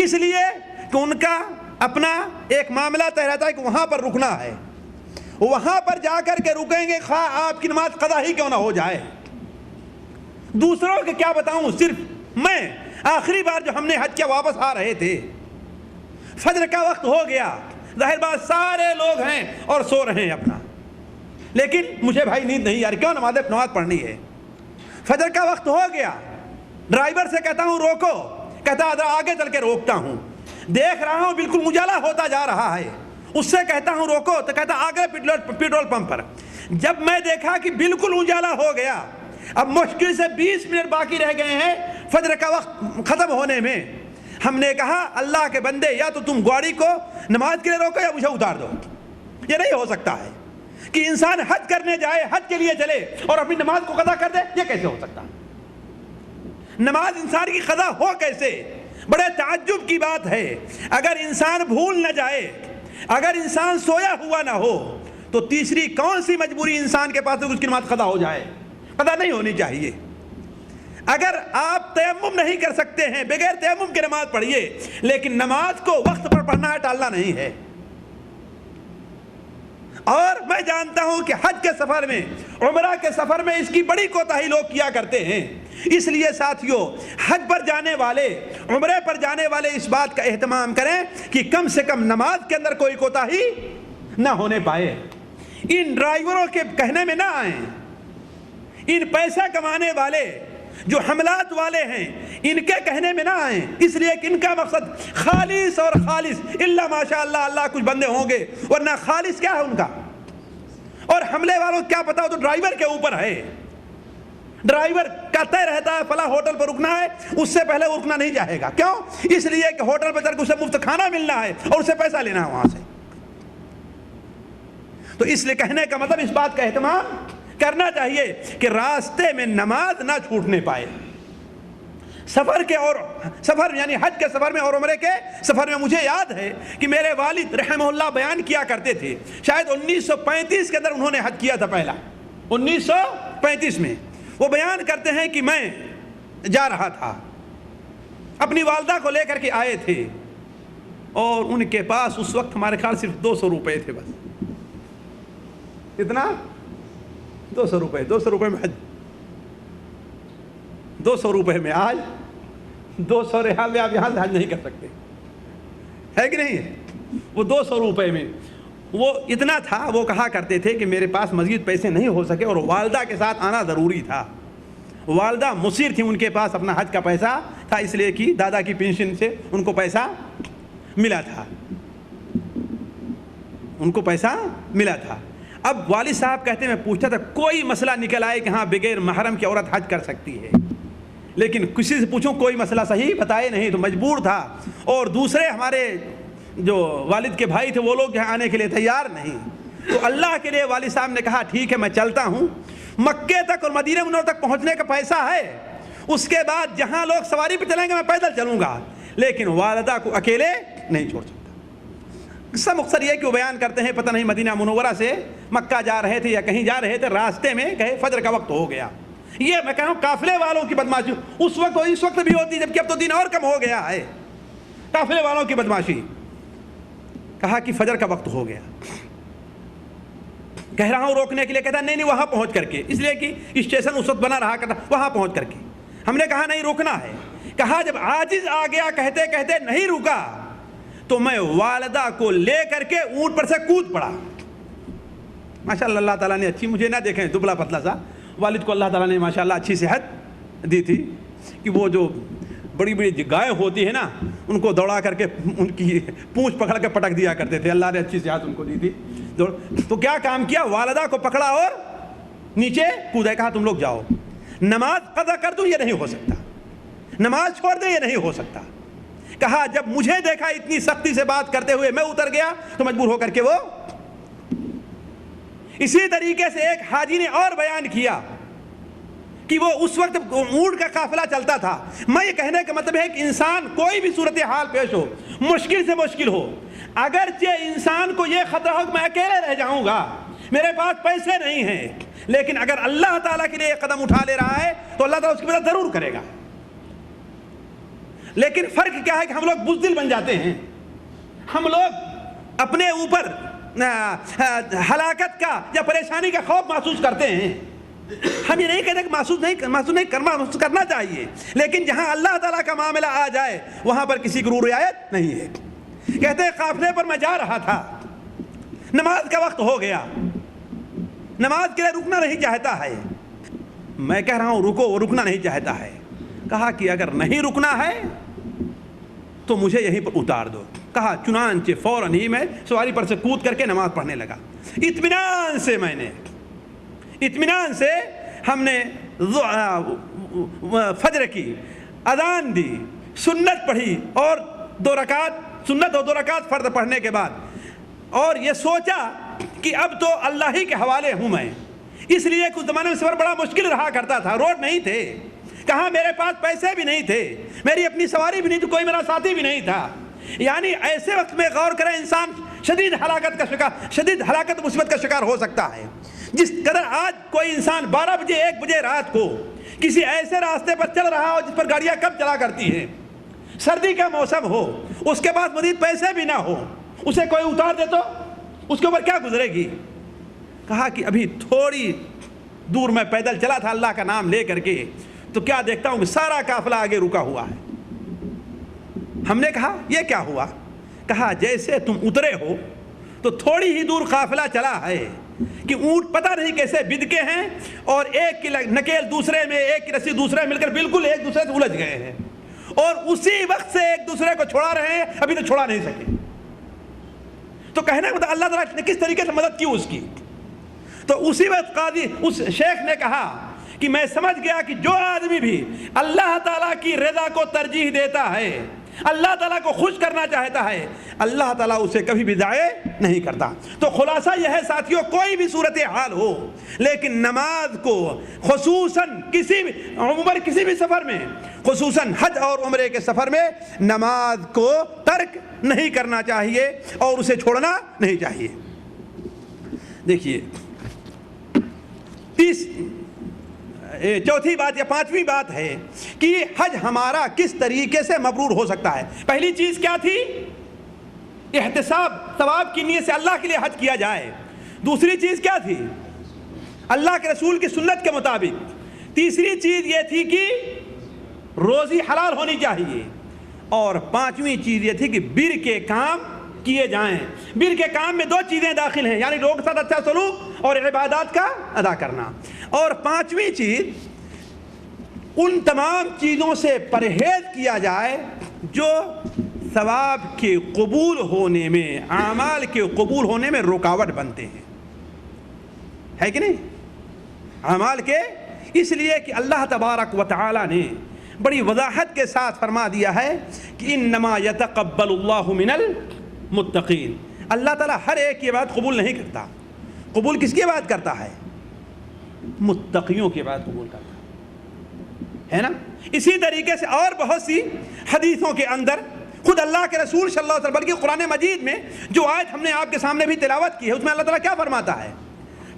Speaker 3: اس لیے کہ ان کا اپنا ایک معاملہ طے رہتا ہے کہ وہاں پر رکنا ہے، وہاں پر جا کر کے رکیں گے خواہ آپ کی نماز قضا ہی کیوں نہ ہو جائے۔ دوسروں کے کیا بتاؤں، صرف میں آخری بار جو ہم نے حج کیا واپس آ رہے تھے، فجر کا وقت ہو گیا، ظاہر بات سارے لوگ ہیں اور سو رہے ہیں اپنا، لیکن مجھے بھائی نیند نہیں یار، کیوں نماز پڑھنی ہے۔ فجر کا وقت ہو گیا، ڈرائیور سے کہتا ہوں روکو، کہتا ذرا آگے چل کے روکتا ہوں، دیکھ رہا ہوں بالکل اجالا ہوتا جا رہا ہے، اس سے کہتا ہوں روکو تو کہتا آگے پیٹرول پمپ پر۔ جب میں دیکھا کہ بالکل اجالا ہو گیا، اب مشکل سے 20 منٹ باقی رہ گئے ہیں، فجر کا وقت ختم ہونے میں ہم نے کہا اللہ کے بندے یا تو تم گاڑی کو نماز کے لیے روکو یا مجھے اتار دو. یہ نہیں ہو سکتا ہے کہ انسان حج کرنے جائے, حج کے لیے چلے اور اپنی نماز کو قضا کر دے. یہ کیسے ہو سکتا ہے؟ نماز انسان کی قضا ہو کیسے؟ بڑے تعجب کی بات ہے. اگر انسان بھول نہ جائے, اگر انسان سویا ہوا نہ ہو, تو تیسری کون سی مجبوری انسان کے پاس ہے اس کی نماز قضا ہو جائے؟ قضا نہیں ہونی چاہیے. اگر آپ تیمم نہیں کر سکتے ہیں, بغیر تیمم کی نماز پڑھیے, لیکن نماز کو وقت پر پڑھنا ہے, ٹالنا نہیں ہے. اور میں جانتا ہوں کہ حج کے سفر میں, عمرہ کے سفر میں اس کی بڑی کوتاہی لوگ کیا کرتے ہیں. اس لیے ساتھیوں, حج پر جانے والے, عمرے پر جانے والے اس بات کا اہتمام کریں کہ کم سے کم نماز کے اندر کوئی کوتاہی نہ ہونے پائے. ان ڈرائیوروں کے کہنے میں نہ آئیں, ان پیسہ کمانے والے جو حملات والے ہیں ان کے کہنے میں نہ آئیں, اس لیے کہ ان کا مقصد خالص اور خالص الا ماشاء اللہ, اللہ کچھ بندے ہوں گے, ورنہ خالص کیا ہے ان کا. اور حملے والوں کیا پتا ہو تو ڈرائیور کے اوپر ہے. ڈرائیور کا طے رہتا ہے فلاں ہوٹل پر رکنا ہے, اس سے پہلے وہ رکنا نہیں چاہے گا. کیوں؟ اس لیے کہ ہوٹل پر چل کے اسے مفت کھانا ملنا ہے اور اسے پیسہ لینا ہے وہاں سے. تو اس لیے کہنے کا مطلب اس بات کا اہتمام کرنا چاہیے کہ راستے میں نماز نہ چھوٹنے پائے. سفر کے اور سفر یعنی حج کے سفر میں اور عمرے کے سفر میں مجھے یاد ہے کہ میرے والد رحمہ اللہ بیان کیا کرتے تھے, شاید 1935 کے اندر انہوں نے حج کیا تھا پہلا, 1935 میں. وہ بیان کرتے ہیں کہ میں جا رہا تھا, اپنی والدہ کو لے کر کے آئے تھے, اور ان کے پاس اس وقت ہمارے خیال صرف 200 روپے تھے بس. کتنا؟ 200 روپے. 200 روپے میں حج, 200 روپے میں آج 200 ریال میں آپ یہاں سے حج نہیں کر سکتے, ہے کہ نہیں؟ وہ 200 روپے میں وہ اتنا تھا. وہ کہا کرتے تھے کہ میرے پاس مزید پیسے نہیں ہو سکے اور والدہ کے ساتھ آنا ضروری تھا. والدہ مصیر تھی, ان کے پاس اپنا حج کا پیسہ تھا, اس لیے کہ دادا کی پینشن سے ان کو پیسہ ملا تھا, ان کو پیسہ ملا تھا. اب والد صاحب کہتے ہیں میں پوچھتا تھا کوئی مسئلہ نکل آئے کہ ہاں بغیر محرم کی عورت حج کر سکتی ہے, لیکن کسی سے پوچھوں کوئی مسئلہ صحیح بتائے نہیں, تو مجبور تھا. اور دوسرے ہمارے جو والد کے بھائی تھے وہ لوگ یہاں آنے کے لیے تیار نہیں. تو اللہ کے لیے والد صاحب نے کہا ٹھیک ہے میں چلتا ہوں. مکے تک اور مدینہ منورہ تک پہنچنے کا پیسہ ہے, اس کے بعد جہاں لوگ سواری پہ چلیں گے میں پیدل چلوں گا, لیکن والدہ کو اکیلے نہیں چھوڑ سکتا. قصہ مختصر یہ کہ وہ بیان کرتے ہیں پتہ نہیں مدینہ منورہ سے مکہ جا رہے تھے یا کہیں جا رہے تھے, راستے میں کہے فجر کا وقت ہو گیا. یہ میں کہہ رہا ہوں قافلے والوں کی بدماشی اس وقت اور اس وقت بھی ہوتی, جبکہ اب تو دن اور کم ہو گیا ہے. قافلے والوں کی بدماشی. کہا کہ فجر کا وقت ہو گیا. کہہ رہا ہوں روکنے کے لیے, کہتا نہیں وہاں پہنچ کر کے, اس لیے کہ اسٹیشن اس وقت بنا رہا کرتا, وہاں پہنچ کر کے. ہم نے کہا نہیں روکنا ہے. کہا جب عاجز آ گیا کہتے کہتے نہیں رکا تو میں والدہ کو لے کر کے اونٹ پر سے کود پڑا. ماشاءاللہ اللہ تعالیٰ نے اچھی, مجھے نہ دیکھیں دبلا پتلا سا, والد کو اللہ تعالیٰ نے ماشاءاللہ اچھی صحت دی تھی کہ وہ جو بڑی بڑی گائے ہوتی ہے نا ان کو دوڑا کر کے ان کی پونچھ پکڑ کے پٹک دیا کرتے تھے. اللہ نے اچھی صحت ان کو دی تھی. تو کیا کام کیا, والدہ کو پکڑا اور نیچے کودا. کہا تم لوگ جاؤ, نماز قضا کر دوں یہ نہیں ہو سکتا, نماز چھوڑ دیں یہ نہیں ہو سکتا. کہا جب مجھے دیکھا اتنی سختی سے بات کرتے ہوئے میں اتر گیا تو مجبور ہو کر کے وہ. اسی طریقے سے ایک حاجی نے اور بیان کیا کہ وہ اس وقت اونٹ کا قافلہ چلتا تھا. میں یہ کہنے کا مطلب ہے کہ انسان کوئی بھی صورتحال پیش ہو, مشکل سے مشکل ہو, اگرچہ انسان کو یہ خطرہ ہو کہ میں اکیلے رہ جاؤں گا, میرے پاس پیسے نہیں ہیں, لیکن اگر اللہ تعالیٰ کے لیے قدم اٹھا لے رہا ہے تو اللہ تعالیٰ اس کی مدد ضرور کرے گا. لیکن فرق کیا ہے کہ ہم لوگ بزدل بن جاتے ہیں, ہم لوگ اپنے اوپر ہلاکت کا یا پریشانی کا خوف محسوس کرتے ہیں. ہم یہ نہیں کہتے کہ محسوس کرنا چاہیے, لیکن جہاں اللہ تعالیٰ کا معاملہ آ جائے وہاں پر کسی کو رعایت نہیں ہے. کہتے ہیں قافلے پر میں جا رہا تھا, نماز کا وقت ہو گیا, نماز کے لیے رکنا نہیں چاہتا ہے. میں کہہ رہا ہوں رکو, وہ رکنا نہیں چاہتا ہے. کہا کہ اگر نہیں رکنا ہے تو مجھے یہیں پر اتار دو. کہا چنانچہ فوراً ہی میں سواری پر سے کود کر کے نماز پڑھنے لگا. اطمینان سے ہم نے فجر کی. اذان دی، سنت پڑھی اور 2 رکعت سنت اور 2 رکعت فرض پڑھنے کے بعد، اور یہ سوچا کہ اب تو اللہ ہی کے حوالے ہوں میں، اس لیے کچھ زمانے میں سفر بڑا مشکل رہا کرتا تھا، روڈ نہیں تھے، کہاں میرے پاس پیسے بھی نہیں تھے، میری اپنی سواری بھی نہیں تھی، کوئی میرا ساتھی بھی نہیں تھا، یعنی ایسے وقت میں غور کریں انسان شدید ہلاکت مصیبت کا شکار ہو سکتا ہے۔ جس قدر آج کوئی انسان 12 بجے 1 بجے رات کو کسی ایسے راستے پر چل رہا ہو جس پر گاڑیاں کم چلا کرتی ہیں، سردی کا موسم ہو، اس کے بعد مزید پیسے بھی نہ ہو، اسے کوئی اتار دے تو اس کے اوپر کیا گزرے گی؟ کہا کہ ابھی تھوڑی دور میں پیدل چلا تھا اللہ کا نام لے کر کے، تو کیا دیکھتا ہوں کہ سارا قافلہ آگے رکا ہوا ہے۔ ہم نے کہا یہ کیا ہوا؟ کہا جیسے تم اترے ہو تو تھوڑی ہی دور قافلہ چلا ہے کہ اونٹ پتہ نہیں کیسے بد کے ہیں، اور ایک کی نکیل دوسرے میں، ایک کی رسی دوسرے میں مل کر بالکل ایک دوسرے سے الجھ گئے ہیں، اور اسی وقت سے ایک دوسرے کو چھوڑا رہے ہیں، ابھی تو چھوڑا نہیں سکے۔ تو کہنے کو اللہ تعالیٰ نے کس طریقے سے مدد کی اس کی؟ تو اسی وقت قاضی اس شیخ نے کہا کہ میں سمجھ گیا کہ جو آدمی بھی اللہ تعالیٰ کی رضا کو ترجیح دیتا ہے، اللہ تعالیٰ کو خوش کرنا چاہتا ہے، اللہ تعالیٰ اسے کبھی بھی ضائع نہیں کرتا۔ تو خلاصہ یہ ہے ساتھیوں، کوئی بھی صورتحال ہو لیکن نماز کو خصوصاً کسی بھی سفر میں، خصوصاً حج اور عمرے کے سفر میں نماز کو ترک نہیں کرنا چاہیے اور اسے چھوڑنا نہیں چاہیے۔ دیکھیے چوتھی بات یا 5ویں بات ہے کہ حج ہمارا کس طریقے سے مبرور ہو سکتا ہے۔ پہلی چیز کیا تھی؟ احتساب، ثواب کی نیت سے اللہ کے لیے حج کیا جائے۔ دوسری چیز کیا تھی؟ اللہ کے رسول کی سنت کے مطابق۔ تیسری چیز یہ تھی کہ روزی حلال ہونی چاہیے، اور 5ویں چیز یہ تھی کہ بر کے کام کیے جائیں۔ بر کے کام میں 2 چیزیں داخل ہیں، یعنی لوگوں کے ساتھ اچھا سلوک اور عبادات کا ادا کرنا۔ اور 5ویں چیز ان تمام چیزوں سے پرہیز کیا جائے جو ثواب کے قبول ہونے میں، اعمال کے قبول ہونے میں رکاوٹ بنتے ہیں، ہے کہ نہیں؟ اعمال کے، اس لیے کہ اللہ تبارک و تعالی نے بڑی وضاحت کے ساتھ فرما دیا ہے کہ انما یتقبل اللہ من المتقین، اللہ تعالیٰ ہر ایک کی عبادت قبول نہیں کرتا۔ قبول کس کی عبادت کرتا ہے؟ متقیوں کی عبادت قبول کرتا ہے نا۔ اسی طریقے سے اور بہت سی حدیثوں کے اندر خود اللہ کے رسول صلی اللہ علیہ وسلم، بلکہ قرآن مجید میں جو آیت ہم نے آپ کے سامنے بھی تلاوت کی ہے، اس میں اللہ تعالیٰ کیا فرماتا ہے؟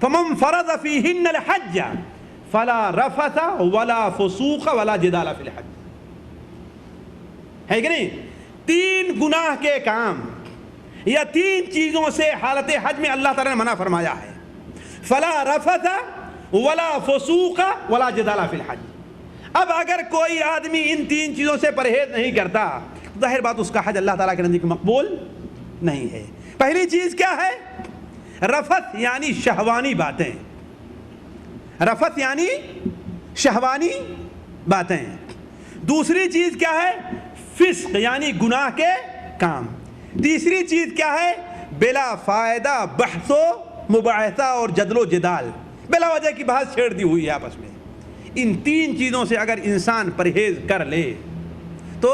Speaker 3: فَمَن فَرَضَ فِيهِنَّ الْحَجَّ فَلَا رَفَثَ وَلَا فُسُوقَ وَلَا جِدَالَ فِي الْحَجِّ، ہے کہ نہیں؟ 3 گناہ کے کام یا 3 چیزوں سے حالت حج میں اللہ تعالیٰ نے منع فرمایا ہے۔ فَلَا رَفَثَ وَلَا فُسُوقَ وَلَا جِدَالَ فِي الْحَجِّ۔ اب اگر کوئی آدمی ان 3 چیزوں سے پرہیز نہیں کرتا، ظاہر بات اس کا حج اللہ تعالیٰ کے نزدیک مقبول نہیں ہے۔ پہلی چیز کیا ہے؟ رفث یعنی شہوانی باتیں، رفث یعنی شہوانی باتیں۔ دوسری چیز کیا ہے؟ فسق یعنی گناہ کے کام۔ تیسری چیز کیا ہے؟ بلا فائدہ بحث و مباحثہ اور جدل و جدال، بلا وجہ کی بحث چھیڑ دی ہوئی ہے آپس میں۔ ان 3 چیزوں سے اگر انسان پرہیز کر لے تو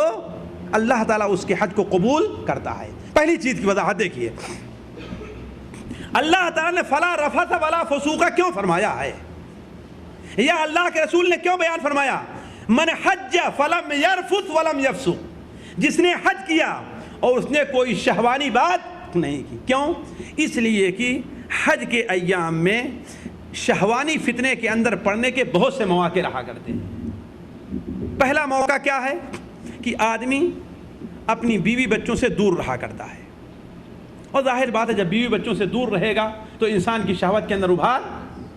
Speaker 3: اللہ تعالیٰ اس کے حج کو قبول کرتا ہے۔ پہلی چیز کی وضاحت دیکھیے، اللہ تعالیٰ نے فلا رفث ولا فسوق کیوں فرمایا ہے، یا اللہ کے رسول نے کیوں بیان فرمایا؟ من حج فلم یرفث ولم یفسق، جس نے حج کیا اور اس نے کوئی شہوانی بات نہیں کی۔ کیوں؟ اس لیے کہ حج کے ایام میں شہوانی فتنے کے اندر پڑنے کے بہت سے مواقع رہا کرتے ہیں۔ پہلا موقع کیا ہے کہ آدمی اپنی بیوی بچوں سے دور رہا کرتا ہے، اور ظاہر بات ہے جب بیوی بچوں سے دور رہے گا تو انسان کی شہوت کے اندر ابھار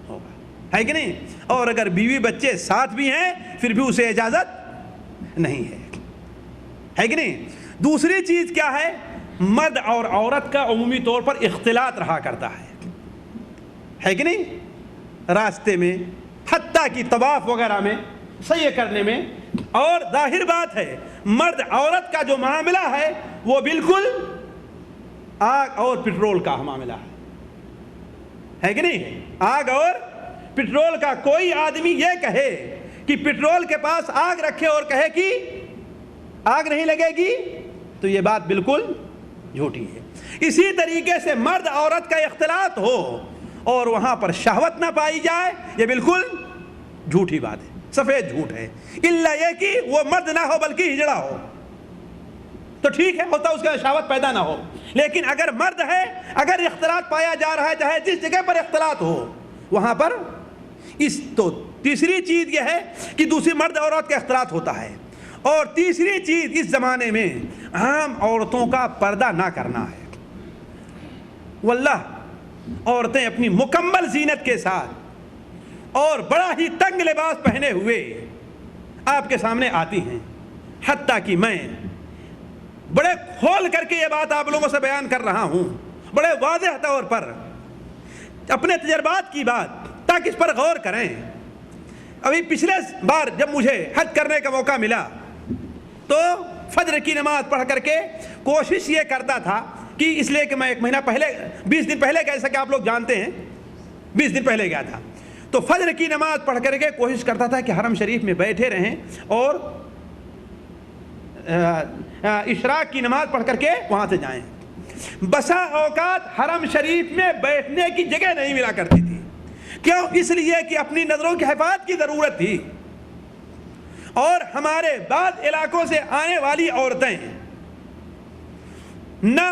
Speaker 3: ہوگا، ہے کہ نہیں؟ اور اگر بیوی بچے ساتھ بھی ہیں پھر بھی اسے اجازت نہیں ہے کہ نہیں؟ دوسری چیز کیا ہے؟ مرد اور عورت کا عمومی طور پر اختلاط رہا کرتا ہے کہ نہیں؟ راستے میں، حتیٰ کہ طواف وغیرہ میں، سعی کرنے میں، اور ظاہر بات ہے مرد عورت کا جو معاملہ ہے وہ بالکل آگ اور پٹرول کا معاملہ ہے کہ نہیں؟ آگ اور پٹرول کا۔ کوئی آدمی یہ کہے کہ پیٹرول کے پاس آگ رکھے اور کہے کہ آگ نہیں لگے گی، تو یہ بات بالکل جھوٹی ہے۔ اسی طریقے سے مرد عورت کا اختلاط ہو اور وہاں پر شہوت نہ پائی جائے، یہ بالکل جھوٹی بات ہے، سفید جھوٹ ہے، الا یہ کہ وہ مرد نہ ہو بلکہ ہجڑا ہو تو ٹھیک ہے، ہوتا اس کا شہوت پیدا نہ ہو۔ لیکن اگر مرد ہے، اگر اختلاط پایا جا رہا ہے، چاہے جس جگہ پر اختلاط ہو وہاں پر تو تیسری چیز یہ ہے کہ دوسری مرد عورت کا اختلاط ہوتا ہے، اور تیسری چیز اس زمانے میں عام عورتوں کا پردہ نہ کرنا ہے۔ واللہ عورتیں اپنی مکمل زینت کے ساتھ اور بڑا ہی تنگ لباس پہنے ہوئے آپ کے سامنے آتی ہیں، حتیٰ کہ میں بڑے کھول کر کے یہ بات آپ لوگوں سے بیان کر رہا ہوں، بڑے واضح طور پر اپنے تجربات کی بات، تاکہ اس پر غور کریں۔ ابھی پچھلے بار جب مجھے حج کرنے کا موقع ملا تو فجر کی نماز پڑھ کر کے کوشش یہ کرتا تھا کہ اس لیے کہ میں ایک مہینہ پہلے 20 دن پہلے، جیسا کہ آپ لوگ جانتے ہیں 20 دن پہلے گیا تھا، تو فجر کی نماز پڑھ کر کے کوشش کرتا تھا کہ حرم شریف میں بیٹھے رہیں اور اشراق کی نماز پڑھ کر کے وہاں سے جائیں۔ بسا اوقات حرم شریف میں بیٹھنے کی جگہ نہیں ملا کرتی تھی، کیوں؟ اس لیے کہ اپنی نظروں کی حفاظت کی ضرورت تھی، اور ہمارے بعض علاقوں سے آنے والی عورتیں نہ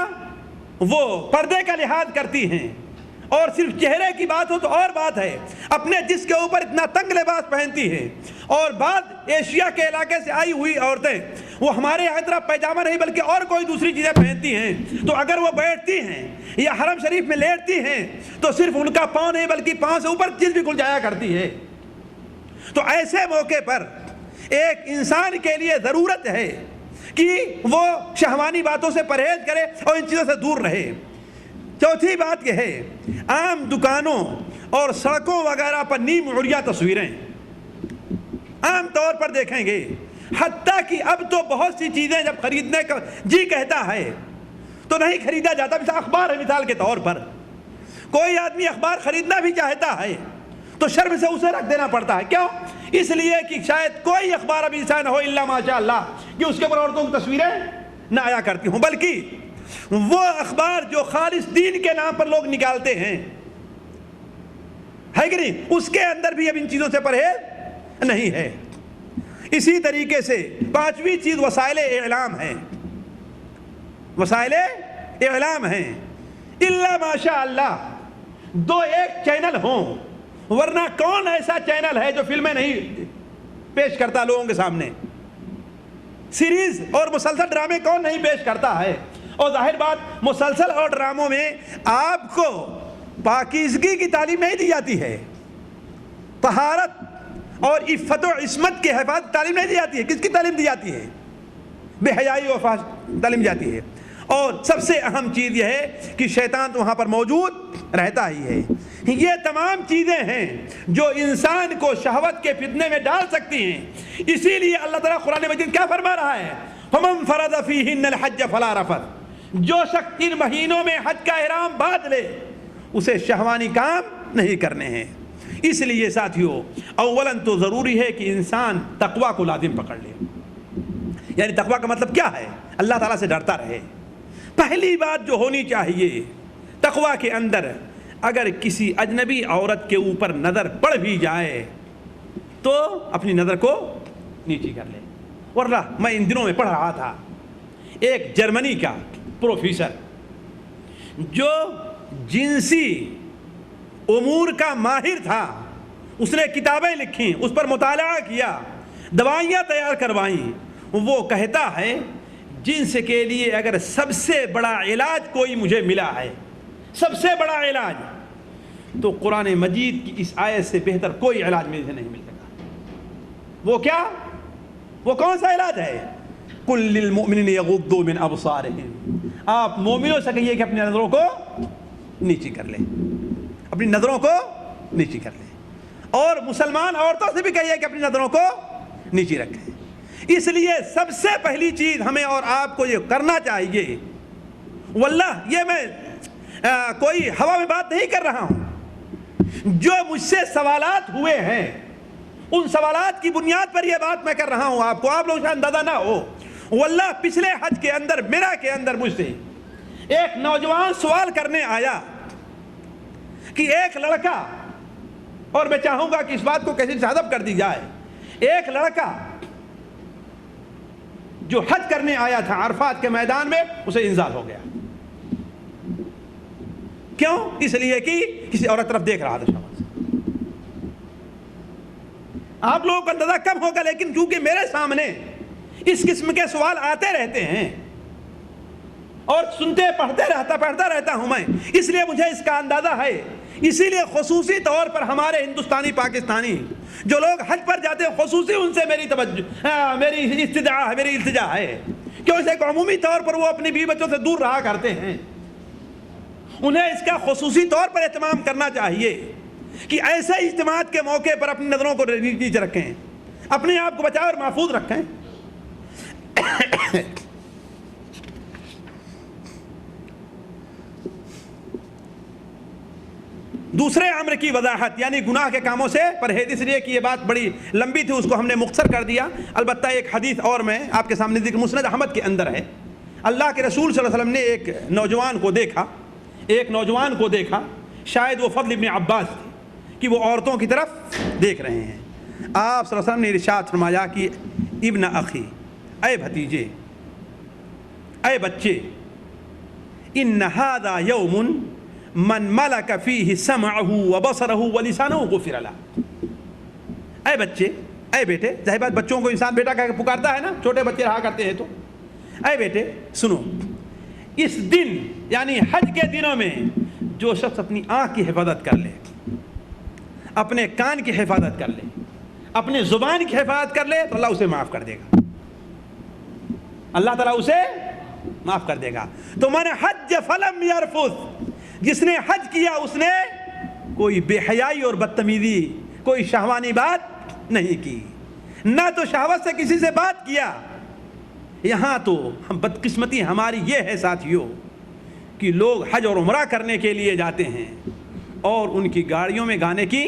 Speaker 3: وہ پردے کا لحاظ کرتی ہیں، اور صرف چہرے کی بات ہو تو اور بات ہے، اپنے جسم کے اوپر اتنا تنگ لباس پہنتی ہے، اور بعض ایشیا کے علاقے سے آئی ہوئی عورتیں وہ ہمارے یہاں طرح پیجامہ نہیں بلکہ اور کوئی دوسری چیزیں پہنتی ہیں، تو اگر وہ بیٹھتی ہیں یا حرم شریف میں لیٹتی ہیں تو صرف ان کا پاؤں نہیں بلکہ پاؤں سے اوپر چیز بھی کھل جایا کرتی ہے۔ تو ایسے موقع پر ایک انسان کے لیے ضرورت ہے کہ وہ شہوانی باتوں سے پرہیز کرے اور ان چیزوں سے دور رہے۔ چوتھی بات یہ ہے، عام دکانوں اور سڑکوں وغیرہ پر نیم عریاں تصویریں عام طور پر دیکھیں گے، حتیٰ کہ اب تو بہت سی چیزیں جب خریدنے کا جی کہتا ہے تو نہیں خریدا جاتا۔ مثال اخبار ہے، مثال کے طور پر کوئی آدمی اخبار خریدنا بھی چاہتا ہے تو شرم سے اسے رکھ دینا پڑتا ہے، کیوں؟ اس لیے کہ شاید کوئی اخبار ابھی ایسا نہ ہو الا ماشاء اللہ کہ اس کے اوپر عورتوں کی تصویریں نہ آیا کرتی ہوں، بلکہ وہ اخبار جو خالص دین کے نام پر لوگ نکالتے ہیں، ہے کہ نہیں، اس کے اندر بھی اب ان چیزوں سے پرہیز نہیں ہے۔ اسی طریقے سے پانچویں چیز وسائل اعلام ہیں، وسائل اعلام ہیں، الا ماشاء اللہ 2-1 چینل ہوں، ورنہ کون ایسا چینل ہے جو فلمیں نہیں پیش کرتا لوگوں کے سامنے؟ سیریز اور مسلسل ڈرامے کون نہیں پیش کرتا ہے؟ اور ظاہر بات مسلسل اور ڈراموں میں آپ کو پاکیزگی کی تعلیم نہیں دی جاتی ہے، طہارت اور عفت و عصمت کی حفاظت تعلیم نہیں دی جاتی ہے۔ کس کی تعلیم دی جاتی ہے؟ بے حیائی و فحش تعلیم جاتی ہے۔ اور سب سے اہم چیز یہ ہے کہ شیطان تو وہاں پر موجود رہتا ہی ہے۔ یہ تمام چیزیں ہیں جو انسان کو شہوت کے فتنے میں ڈال سکتی ہیں۔ اسی لیے اللہ تعالیٰ قرآن مجید کیا فرما رہا ہے؟ فَمَنْ فَرَضَ فِيهِنَّ الْحَجَّ فَلَا رَفَثَ، جو شخص ان مہینوں میں حج کا احرام باندھ لے اسے شہوانی کام نہیں کرنے ہیں۔ اس لیے ساتھیوں، اولاً تو ضروری ہے کہ انسان تقوی کو لازم پکڑ لے۔ یعنی تقوی کا مطلب کیا ہے؟ اللہ تعالیٰ سے ڈرتا رہے۔ پہلی بات جو ہونی چاہیے تقوی کے اندر، اگر کسی اجنبی عورت کے اوپر نظر پڑ بھی جائے تو اپنی نظر کو نیچی کر لے۔ ورنہ میں ان دنوں میں پڑھ رہا تھا ایک جرمنی کا پروفیسر جو جنسی امور کا ماہر تھا، اس نے کتابیں لکھیں، اس پر مطالعہ کیا، دوائیاں تیار کروائیں۔ وہ کہتا ہے جنس کے لیے اگر سب سے بڑا علاج کوئی مجھے ملا ہے، سب سے بڑا علاج، تو قرآن مجید کی اس آیت سے بہتر کوئی علاج مجھے نہیں مل سکا۔ وہ کیا؟ وہ کون سا علاج ہے؟ قُلْ لِلْمُؤْمِنِينَ يَغُضُّوا مِنْ أَبْصَارِهِمْ، آپ مومنوں سے کہیے کہ اپنی نظروں کو نیچی کر لیں، اپنی نظروں کو نیچی کر لیں، اور مسلمان عورتوں سے بھی کہیے کہ اپنی نظروں کو نیچی رکھیں۔ اس لیے سب سے پہلی چیز ہمیں اور آپ کو یہ کرنا چاہیے، واللہ یہ میں کوئی ہوا میں بات نہیں کر رہا ہوں، جو مجھ سے سوالات ہوئے ہیں ان سوالات کی بنیاد پر یہ بات میں کر رہا ہوں آپ کو، آپ لوگوں سے اندازہ نہ ہو۔ واللہ پچھلے حج کے اندر میرا کے اندر مجھ سے ایک نوجوان سوال کرنے آیا کہ ایک لڑکا، اور میں چاہوں گا کہ اس بات کو کیسے حذف کر دی جائے، ایک لڑکا جو حج کرنے آیا تھا عرفات کے میدان میں، اسے انزال ہو گیا۔ کیوں؟ اس لیے کہ کسی عورت طرف دیکھ رہا تھا شخص۔ آپ لوگوں کو اندازہ کم ہوگا، لیکن کیونکہ میرے سامنے اس قسم کے سوال آتے رہتے ہیں اور پڑھتا رہتا ہوں میں، اس لیے مجھے اس کا اندازہ ہے۔ اسی لیے خصوصی طور پر ہمارے ہندوستانی پاکستانی جو لوگ حج پر جاتے ہیں، خصوصی ان سے میری التجا ہے کہ اسے عمومی طور پر وہ اپنی بیوی بچوں سے دور رہا کرتے ہیں، انہیں اس کا خصوصی طور پر اہتمام کرنا چاہیے کہ ایسے اجتماعات کے موقع پر اپنی نظروں کو نیچے رکھیں، اپنے آپ کو بچائیں اور محفوظ رکھیں۔ دوسرے امر کی وضاحت، یعنی گناہ کے کاموں سے پرہیز، اس لیے کہ یہ بات بڑی لمبی تھی، اس کو ہم نے مختصر کر دیا۔ البتہ ایک حدیث اور میں آپ کے سامنے ذکر مسند احمد کے اندر ہے۔ اللہ کے رسول صلی اللہ علیہ وسلم نے ایک نوجوان کو دیکھا، شاید وہ فضل ابن عباس تھے، کہ وہ عورتوں کی طرف دیکھ رہے ہیں۔ آپ صلی اللہ علیہ وسلم نے ارشاد فرمایا کہ ابن اخی، اے بھتیجے، اے بچے، ان ھذا یوم من ملک فیہ سمعہ وبصرہ ولسانہ غفر لہ۔ اے بچے، اے بیٹے، ظاہر بات بچوں کو انسان بیٹا کہہ کے پکارتا ہے نا، چھوٹے بچے رہا کرتے ہیں، تو اے بیٹے سنو، اس دن یعنی حج کے دنوں میں جو شخص اپنی آنکھ کی حفاظت کر لے، اپنے کان کی حفاظت کر لے، اپنے زبان کی حفاظت کر لے، تو اللہ اسے معاف کر دے گا، اللہ تعالیٰ اسے معاف کر دے گا۔ تو من حج فلم یرفث، جس نے حج کیا اس نے کوئی بے حیائی اور بدتمیزی، کوئی شہوانی بات نہیں کی، نہ تو شہوت سے کسی سے بات کیا۔ یہاں تو بدقسمتی ہماری یہ ہے ساتھیوں کہ لوگ حج اور عمرہ کرنے کے لیے جاتے ہیں اور ان کی گاڑیوں میں گانے کی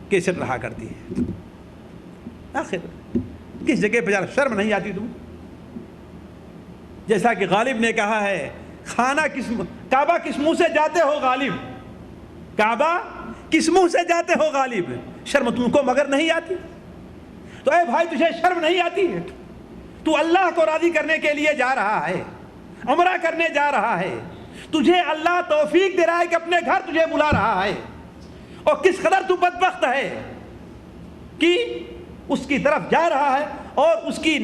Speaker 3: کیسٹ رہا کرتی ہے۔ آخر کس جگہ پہ جا شرم نہیں آتی تم؟ جیسا کہ غالب نے کہا ہے، کعبہ کس منہ سے جاتے ہو غالب، کعبہ کس منہ سے جاتے ہو غالب، شرم تم کو مگر نہیں آتی؟ تو اے بھائی، تجھے شرم نہیں آتی ہے؟ تو اللہ کو راضی کرنے کے لیے جا رہا ہے، عمرہ کرنے جا رہا ہے، تجھے اللہ توفیق دے رہا ہے کہ اپنے گھر تجھے بلا رہا ہے، اور کس قدر تو بدبخت ہے کہ اس کی طرف جا رہا ہے اور اس کی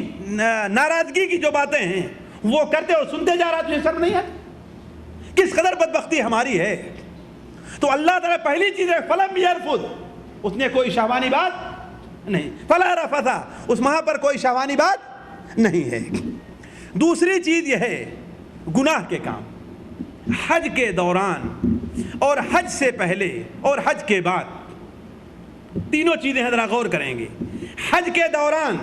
Speaker 3: ناراضگی کی جو باتیں ہیں وہ کرتے اور سنتے جا رہا ہے، تجھے شرم نہیں ہے؟ کس قدر بدبختی ہماری ہے۔ تو اللہ تعالیٰ پہلی چیز ہے فلم یرفث، اس نے کوئی شہوانی بات نہیں، فلا رفث، اس وہاں پر کوئی شہوانی بات نہیں ہے۔ دوسری چیز یہ ہے گناہ کے کام، حج کے دوران اور حج سے پہلے اور حج کے بعد، تینوں چیزیں ذرا غور کریں گے۔ حج کے دوران،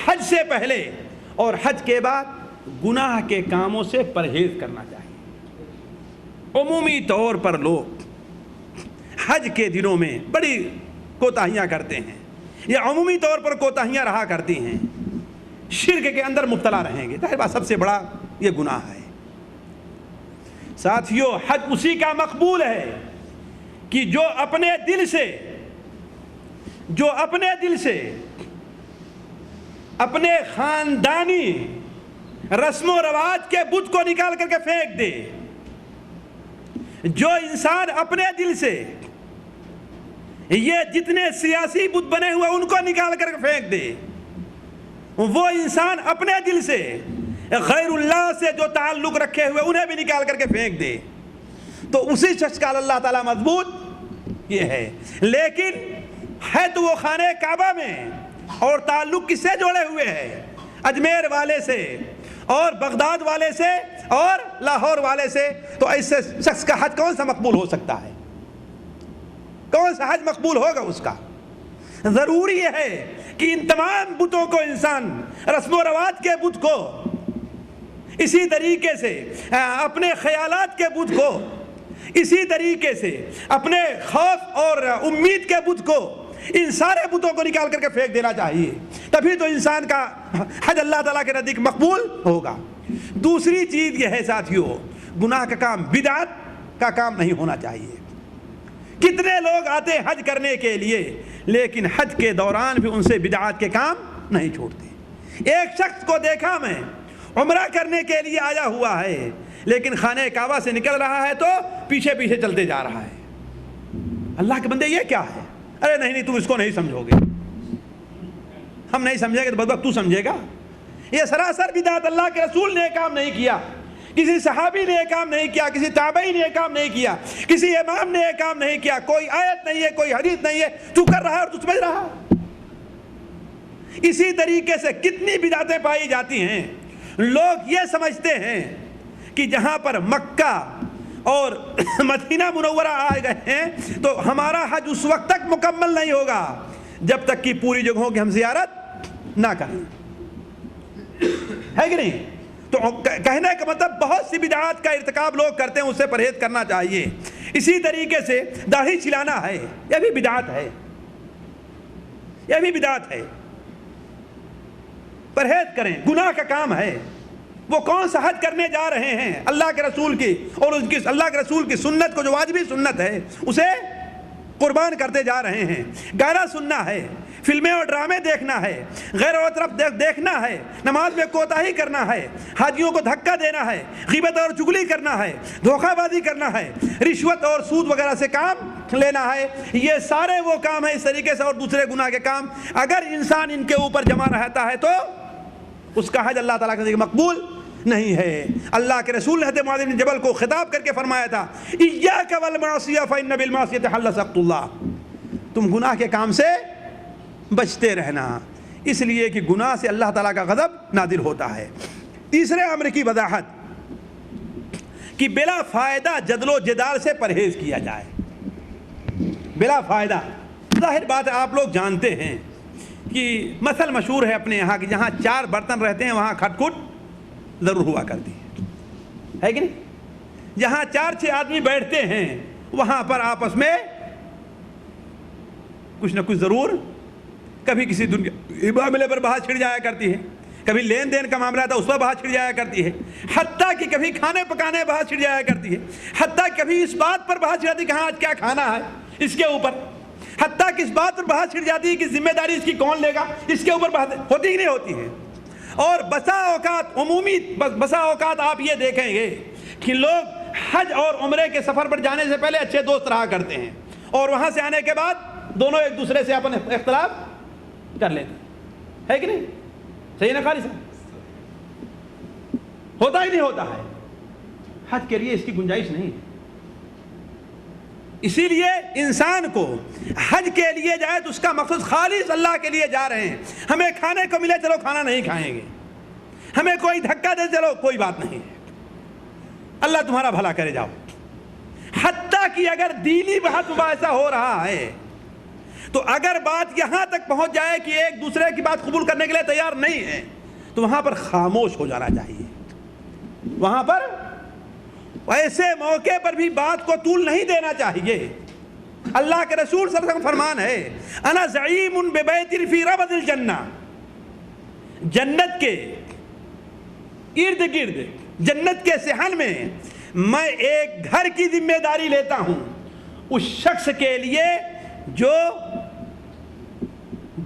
Speaker 3: حج سے پہلے اور حج کے بعد گناہ کے کاموں سے پرہیز کرنا چاہیے۔ عمومی طور پر لوگ حج کے دنوں میں بڑی کوتاہیاں کرتے ہیں، یا عمومی طور پر کوتاہیاں رہا کرتی ہیں، شرک کے اندر مبتلا رہیں گے، ظاہر بات سب سے بڑا یہ گناہ ہے۔ ساتھیوں، حج اسی کا مقبول ہے کہ جو اپنے دل سے اپنے خاندانی رسم و رواج کے بت کو نکال کر کے پھینک دے، جو انسان اپنے دل سے یہ جتنے سیاسی بت بنے ہوئے ان کو نکال کر کے پھینک دے، وہ انسان اپنے دل سے غیر اللہ سے جو تعلق رکھے ہوئے انہیں بھی نکال کر کے پھینک دے، تو اسی شخص کا اللہ تعالیٰ مضبوط یہ ہے۔ لیکن ہے تو وہ خانہ کعبہ میں، اور تعلق کس سے جوڑے ہوئے ہیں؟ اجمیر والے سے اور بغداد والے سے اور لاہور والے سے، تو ایسے شخص کا حج کون سا مقبول ہو سکتا ہے؟ کون سا حج مقبول ہوگا اس کا؟ ضروری ہے کہ ان تمام بتوں کو انسان، رسم و رواج کے بت کو، اسی طریقے سے اپنے خیالات کے بت کو، اسی طریقے سے اپنے خوف اور امید کے بت کو، ان سارے بتوں کو نکال کر کے پھینک دینا چاہیے، تبھی تو انسان کا حج اللہ تعالیٰ کے نزدیک مقبول ہوگا۔ دوسری چیز یہ ہے ساتھیو، گناہ کا کام بدعت کا کام نہیں ہونا چاہیے۔ کتنے لوگ آتے حج کرنے کے لیے لیکن حج کے دوران بھی ان سے بدعات کے کام نہیں چھوڑتے۔ ایک شخص کو دیکھا میں عمرہ کرنے کے لیے آیا ہوا ہے لیکن خانہ کعبہ سے نکل رہا ہے تو پیچھے پیچھے چلتے جا رہا ہے۔ اللہ کے بندے یہ کیا ہے؟ ارے نہیں تم اس کو نہیں سمجھو گے، ہم نہیں سمجھیں گے تو بدبخت تو سمجھے گا۔ یہ سراسر بدعت، اللہ کے رسول نے یہ کام نہیں کیا، کسی صحابی نے یہ کام نہیں کیا، کسی تابعی نے یہ کام نہیں کیا، کسی امام نے یہ کام نہیں کیا، کوئی آیت نہیں ہے، کوئی حدیث نہیں ہے، تو کر رہا ہے اور تو سمجھ رہا ہے۔ اسی طریقے سے کتنی بدعتیں پائی جاتی ہیں۔ لوگ یہ سمجھتے ہیں کہ جہاں پر مکہ اور مدینہ منورہ آ گئے ہیں تو ہمارا حج اس وقت تک مکمل نہیں ہوگا جب تک کہ پوری جگہوں کی ہم زیارت نہ کریں، ہے کہ نہیں؟ تو کہنے کا مطلب بہت سی بدعات کا ارتکاب لوگ کرتے ہیں، اس سے پرہیز کرنا چاہیے۔ اسی طریقے سے داڑھی چھلانا ہے، یہ بھی بدعت ہے، یہ بھی بدعت ہے، پرہیز کریں، گناہ کا کام ہے۔ وہ کون سا حج کرنے جا رہے ہیں؟ اللہ کے رسول کی اور اس کی اللہ کے رسول کی سنت کو جو واجبی سنت ہے اسے قربان کرتے جا رہے ہیں۔ گانا سننا ہے، فلمیں اور ڈرامے دیکھنا ہے، غیر اور طرف دیکھنا ہے، نماز میں کوتاہی کرنا ہے، حاجیوں کو دھکا دینا ہے، غیبت اور چغلی کرنا ہے، دھوکہ بازی کرنا ہے، رشوت اور سود وغیرہ سے کام لینا ہے، یہ سارے وہ کام ہیں اس طریقے سے، اور دوسرے گناہ کے کام اگر انسان ان کے اوپر جمع رہتا ہے تو اس کا حج اللہ تعالیٰ کے مقبول نہیں ہے۔ اللہ کے رسول نے حضرت معاذ بن جبل کو خطاب کر کے فرمایا تھا، ایاک والمعصیہ فإن بالمعصیۃ حل سخط اللہ، تم گناہ کے کام سے بچتے رہنا، اس لیے کہ گناہ سے اللہ تعالیٰ کا غضب نازل ہوتا ہے۔ تیسرے امر کی وضاحت کہ بلا فائدہ جدل و جدال سے پرہیز کیا جائے۔ بلا فائدہ، ظاہر بات ہے آپ لوگ جانتے ہیں کہ مثل مشہور ہے اپنے یہاں کہ جہاں 4 برتن رہتے ہیں وہاں کھٹ کھٹ ضرور ہوا کرتی ہے کہ نہیں؟ جہاں 4-6 آدمی بیٹھتے ہیں وہاں پر آپس میں کچھ نہ کچھ ضرور، کبھی کسی دنیا معاملے پر بحث چھڑ جایا کرتی ہے، کبھی لین دین کا معاملہ تھا اس پر بحث چھڑ جایا کرتی ہے، حتیٰ کہ کبھی کھانے پکانے بحث چھڑ جایا کرتی ہے، حتیٰ کبھی اس بات پر بحث چھڑ جاتی ہے کہ ہاں آج کیا کھانا ہے اس کے اوپر، حتیٰ کہ اس بات پر بحث چھڑ جاتی ہے کہ ذمہ داری اس کی کون لے گا، اس کے اوپر بحث ہوتی ہی نہیں ہوتی ہے۔ اور بسا اوقات آپ یہ دیکھیں گے کہ لوگ حج اور عمرے کے سفر پر جانے سے پہلے اچھے دوست رہا کرتے ہیں اور وہاں سے آنے کے بعد دونوں ایک دوسرے سے اپنے اختلاف کر لیتے ہیں، ہے کہ نہیں؟ صحیح نا خالی صاحب؟ ہوتا ہی نہیں ہوتا ہے، حج کے لیے اس کی گنجائش نہیں ہے۔ اسی لیے انسان کو حج کے لیے جائے تو اس کا مقصد خالص اللہ کے لیے جا رہے ہیں، ہمیں کھانے کو ملے چلو کھانا نہیں کھائیں گے، ہمیں کوئی دھکا دے چلو کوئی بات نہیں ہے، اللہ تمہارا بھلا کرے جاؤ۔ حتیٰ کہ اگر دینی بحث مباحثہ ہو رہا ہے تو اگر بات یہاں تک پہنچ جائے کہ ایک دوسرے کی بات قبول کرنے کے لیے تیار نہیں ہے تو وہاں پر خاموش ہو جانا چاہیے۔ وہاں پر ایسے موقع پر بھی بات کو طول نہیں دینا چاہیے۔ اللہ کے رسول صلی اللہ علیہ وسلم فرمان ہے، انا زعیم ببیت فی ربض الجنہ، جنت کے ارد گرد، جنت کے صحن میں ایک گھر کی ذمہ داری لیتا ہوں اس شخص کے لیے جو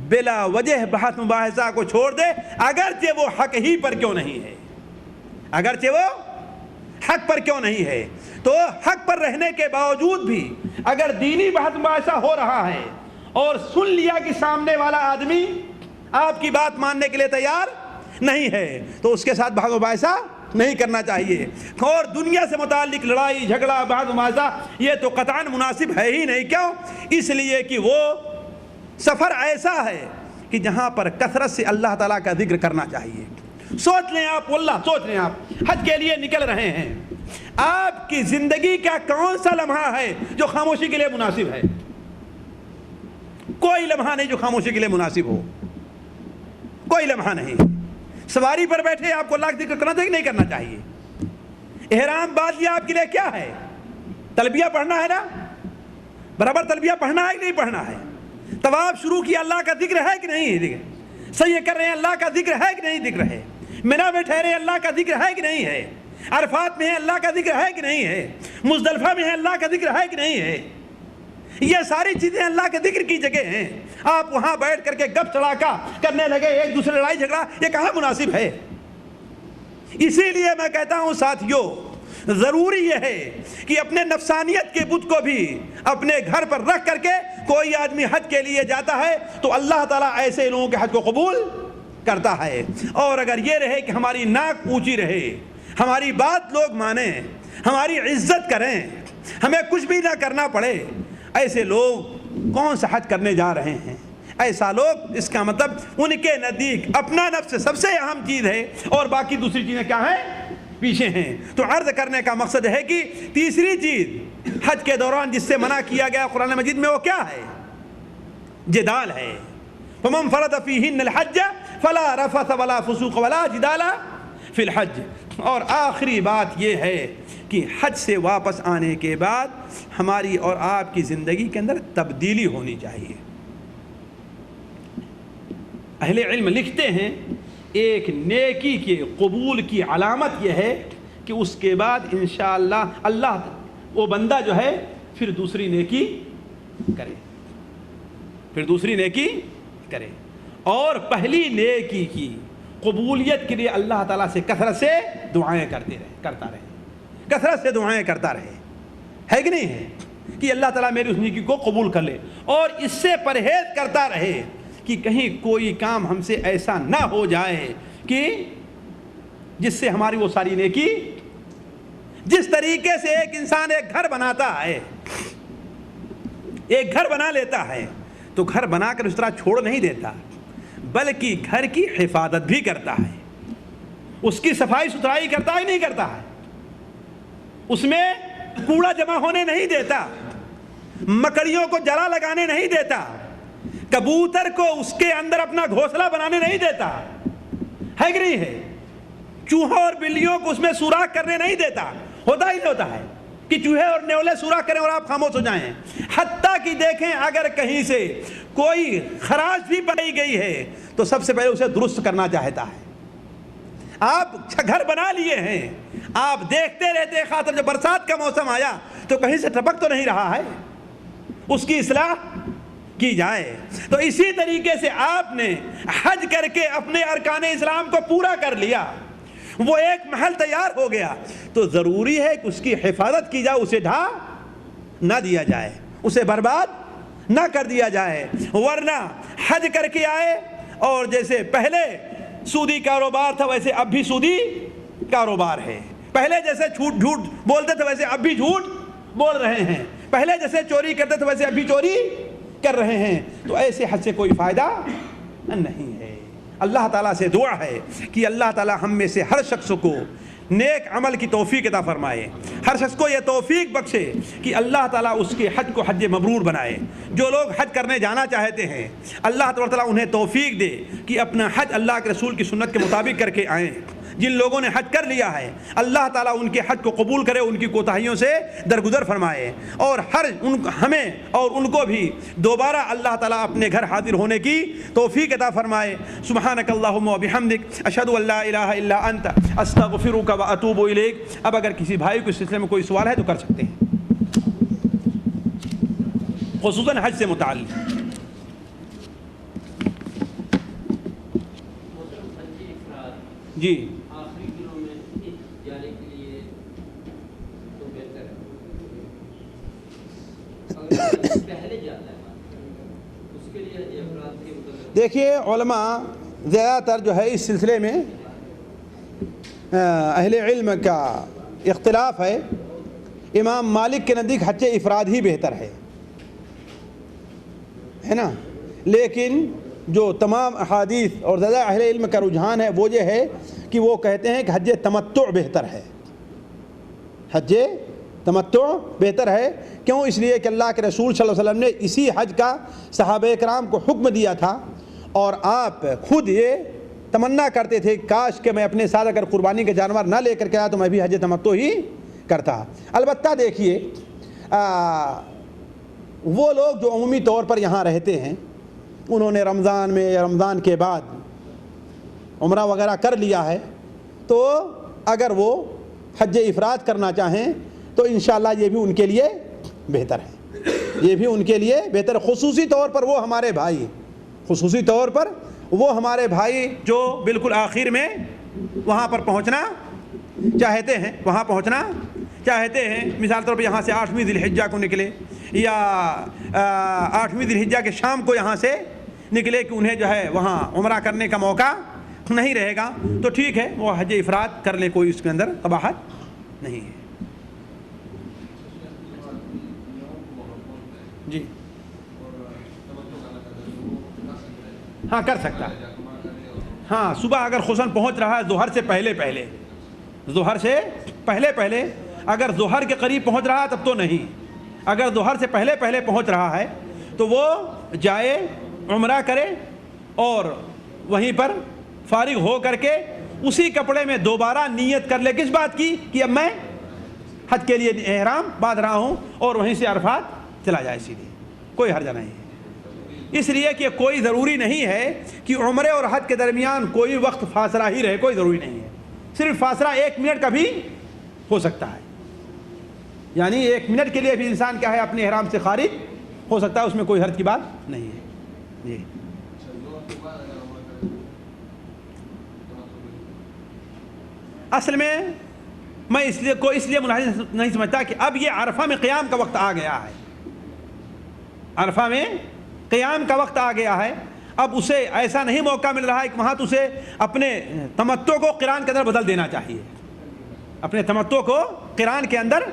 Speaker 3: بلا وجہ بحث مباحثہ کو چھوڑ دے، اگرچہ وہ حق ہی پر کیوں نہیں ہے، اگرچہ وہ حق پر کیوں نہیں ہے، تو حق پر رہنے کے باوجود بھی اگر دینی بحث مباحثہ ہو رہا ہے اور سن لیا کہ سامنے والا آدمی آپ کی بات ماننے کے لیے تیار نہیں ہے تو اس کے ساتھ بحث مباحثہ نہیں کرنا چاہیے۔ اور دنیا سے متعلق لڑائی جھگڑا بحث مباحثہ یہ تو قطعاً مناسب ہے ہی نہیں۔ کیوں؟ اس لیے کہ وہ سفر ایسا ہے کہ جہاں پر کثرت سے اللہ تعالیٰ کا ذکر کرنا چاہیے۔ سوچ لیں آپ، واللہ سوچ لیں آپ حج کے لیے نکل رہے ہیں، آپ کی زندگی کا کون سا لمحہ ہے جو خاموشی کے لیے مناسب ہے؟ کوئی لمحہ نہیں جو خاموشی کے لیے مناسب ہو، کوئی لمحہ نہیں۔ سواری پر بیٹھے آپ کو اللہ کا ذکر کرنا چاہیے نہیں کرنا چاہیے؟ احرام باندھ لیا آپ کے لیے کیا ہے؟ تلبیہ پڑھنا ہے نا، برابر تلبیہ پڑھنا ہے کہ نہیں پڑھنا ہے؟ طواف شروع کیا اللہ کا ذکر ہے کہ نہیں ہے؟ سعی کر رہے ہیں اللہ کا ذکر ہے کہ نہیں ذکر ہے؟ مینا میں ٹھہرے اللہ کا ذکر ہے کہ نہیں ہے؟ عرفات میں ہے اللہ کا ذکر ہے کہ نہیں ہے؟ مزدلفہ میں ہے اللہ کا ذکر ہے کہ نہیں ہے؟ یہ ساری چیزیں اللہ کے ذکر کی جگہ ہیں. آپ وہاں بیٹھ کر کے گپ چڑاکا کرنے لگے, ایک دوسرے لڑائی جھگڑا, یہ کہاں مناسب ہے؟ اسی لیے میں کہتا ہوں ساتھیوں, ضروری یہ ہے کہ اپنے نفسانیت کے بت کو بھی اپنے گھر پر رکھ کر کے کوئی آدمی حج کے لیے جاتا ہے تو اللہ تعالیٰ ایسے لوگوں کے حج کو قبول کرتا ہے. اور اگر یہ رہے کہ ہماری ناک اونچی رہے, ہماری بات لوگ مانیں, ہماری عزت کریں, ہمیں کچھ بھی نہ کرنا پڑے, ایسے لوگ کون سا حج کرنے جا رہے ہیں؟ ایسا لوگ, اس کا مطلب ان کے نزدیک اپنا نفس سب سے اہم چیز ہے اور باقی دوسری چیزیں کیا ہیں؟ پیچھے ہیں. تو عرض کرنے کا مقصد ہے کہ تیسری چیز حج کے دوران جس سے منع کیا گیا قرآن مجید میں وہ کیا ہے؟ جدال ہے. فَمَنْ فَرَضَ فِيهِنَّ الْحَجَّ فَلَا رَفَثَ وَلَا فُسُوقَ وَلَا جِدَالَ فِي الْحَجِّ. اور آخری بات یہ ہے کہ حج سے واپس آنے کے بعد ہماری اور آپ کی زندگی کے اندر تبدیلی ہونی چاہیے. اہل علم لکھتے ہیں ایک نیکی کے قبول کی علامت یہ ہے کہ اس کے بعد انشاءاللہ اللہ وہ بندہ جو ہے پھر دوسری نیکی کرے, پھر دوسری نیکی کرے. اور پہلی نیکی کی قبولیت کے لیے اللہ تعالیٰ سے کثرت سے دعائیں کرتا رہے, کثرت سے دعائیں کرتا رہے, ہے کہ نہیں ہے؟ کہ اللہ تعالیٰ میری اس نیکی کو قبول کر لے. اور اس سے پرہیز کرتا رہے کہ کہیں کوئی کام ہم سے ایسا نہ ہو جائے کہ جس سے ہماری وہ ساری نیکی, جس طریقے سے ایک انسان ایک گھر بناتا ہے, ایک گھر بنا لیتا ہے تو گھر بنا کر اس طرح چھوڑ نہیں دیتا بلکہ گھر کی حفاظت بھی کرتا ہے, اس کی صفائی ستھرائی کرتا ہی نہیں کرتا ہے, اس میں کوڑا جمع ہونے نہیں دیتا, مکڑیوں کو جلا لگانے نہیں دیتا, کبوتر کو اس کے اندر اپنا گھونسلہ بنانے نہیں دیتا, ہے کہ نہیں ہے؟ چوہوں اور بلیوں کو اس میں سوراخ کرنے نہیں دیتا. ہوتا ہی نہیں ہوتا ہے کہ چوہے اور نیولے سوراخ کریں اور آپ خاموش ہو جائیں. حتیٰ کہ دیکھیں اگر کہیں سے کوئی خراش بھی بنائی گئی ہے تو سب سے پہلے اسے درست کرنا چاہتا ہے. آپ گھر بنا لیے ہیں, آپ دیکھتے رہتے خاطر جب برسات کا موسم آیا تو کہیں سے ٹپک تو نہیں رہا ہے, اس کی اصلاح کی جائے. تو اسی طریقے سے آپ نے حج کر کے اپنے ارکان اسلام کو پورا کر لیا, وہ ایک محل تیار ہو گیا تو ضروری ہے کہ اس کی حفاظت کی جائے, اسے ڈھا نہ دیا جائے, اسے برباد نہ کر دیا جائے. ورنہ حج کر کے آئے اور جیسے پہلے سودی کاروبار تھا ویسے اب بھی سودی کاروبار ہے, پہلے جیسے جھوٹ بولتے تھے ویسے اب بھی جھوٹ بول رہے ہیں, پہلے جیسے چوری کرتے تھے ویسے اب بھی چوری کر رہے ہیں. تو ایسے حج سے کوئی فائدہ نہیں ہے. اللہ تعالیٰ سے دعا ہے کہ اللہ تعالیٰ ہم میں سے ہر شخص کو نیک عمل کی توفیق عطا فرمائے, ہر شخص کو یہ توفیق بخشے کہ اللہ تعالیٰ اس کے حج کو حج مبرور بنائے. جو لوگ حج کرنے جانا چاہتے ہیں اللہ تعالیٰ انہیں توفیق دے کہ اپنا حج اللہ کے رسول کی سنت کے مطابق کر کے آئیں. جن لوگوں نے حج کر لیا ہے اللہ تعالیٰ ان کے حج کو قبول کرے, ان کی کوتاہیوں سے درگزر فرمائے اور ہمیں اور ان کو بھی دوبارہ اللہ تعالیٰ اپنے گھر حاضر ہونے کی توفیق عطا فرمائے. سبحانک اللہم و بحمدک اشہد ان لا الہ الا انت استغفرک و اتوب الیک. اب اگر کسی بھائی کو اس سلسلے میں کوئی سوال ہے تو کر سکتے ہیں, خصوصاً حج سے متعلق. جی
Speaker 4: آخری دنوں میں جانے کے لیے تو بہتر ہے, اگر پہلے جاتا ہے اس کے لیے افراد کے متعلق
Speaker 2: دیکھیے علماء زیادہ تر جو ہے اس سلسلے میں اہل علم کا اختلاف ہے. امام مالک کے نزدیک حج افراد ہی بہتر ہے نا, لیکن جو تمام احادیث اور زیادہ اہل علم کا رجحان ہے وہ یہ ہے کہ وہ کہتے ہیں کہ حج تمتع بہتر ہے, حج تمتع بہتر ہے. کیوں؟ اس لیے کہ اللہ کے رسول صلی اللہ علیہ وسلم نے اسی حج کا صحابہ کرام کو حکم دیا تھا اور آپ خود یہ تمنا کرتے تھے کاش کہ میں اپنے ساتھ اگر قربانی کے جانور نہ لے کر کے آیا تو میں بھی حج تمتع ہی کرتا. البتہ دیکھیے وہ لوگ جو عمومی طور پر یہاں رہتے ہیں انہوں نے رمضان میں یا رمضان کے بعد عمرہ وغیرہ کر لیا ہے تو اگر وہ حج افراد کرنا چاہیں تو انشاءاللہ یہ بھی ان کے لیے بہتر ہے، یہ بھی ان کے لیے بہتر ہے، خصوصی طور پر وہ ہمارے بھائی، خصوصی طور پر وہ ہمارے بھائی جو بالکل آخر میں وہاں پر پہنچنا چاہتے ہیں، وہاں پہنچنا چاہتے ہیں، مثال طور پر یہاں سے 8ویں ذی الحجہ کو نکلے یا 8ویں ذی الحجہ کے شام کو یہاں سے نکلے کہ انہیں جو ہے وہاں عمرہ کرنے کا موقع نہیں رہے گا تو ٹھیک ہے، وہ حج افراد کر لے، کوئی اس کے اندر قباحت نہیں ہے۔ جی ہاں کر سکتا ہے، ہاں صبح اگر خصوصاً پہنچ رہا ہے ظہر سے پہلے پہلے، ظہر سے پہلے پہلے، اگر ظہر کے قریب پہنچ رہا ہے تب تو نہیں، اگر ظہر سے پہلے پہلے پہنچ رہا ہے تو وہ جائے عمرہ کرے اور وہیں پر فارغ ہو کر کے اسی کپڑے میں دوبارہ نیت کر لے، کس بات کی کہ اب میں حج کے لیے احرام باندھ رہا ہوں، اور وہیں سے عرفات چلا جائے سیدھے، کوئی حرج نہیں ہے۔ اس لیے کہ کوئی ضروری نہیں ہے کہ عمرے اور حج کے درمیان کوئی وقت فاصلہ ہی رہے، کوئی ضروری نہیں ہے، صرف فاصلہ 1 منٹ کا بھی ہو سکتا ہے، یعنی 1 منٹ کے لیے بھی انسان کیا ہے اپنے احرام سے خارج ہو سکتا ہے، اس میں کوئی حرج کی بات نہیں ہے۔ جی اصل میں میں اس لیے ملاحظہ نہیں سمجھتا کہ اب یہ عرفہ میں قیام کا وقت آ گیا ہے، عرفہ میں قیام کا وقت آ گیا ہے، اب اسے ایسا نہیں موقع مل رہا ہے کہ وہاں تو اسے اپنے تمتع کو قران کے اندر بدل دینا چاہیے، اپنے تمتع کو قران کے اندر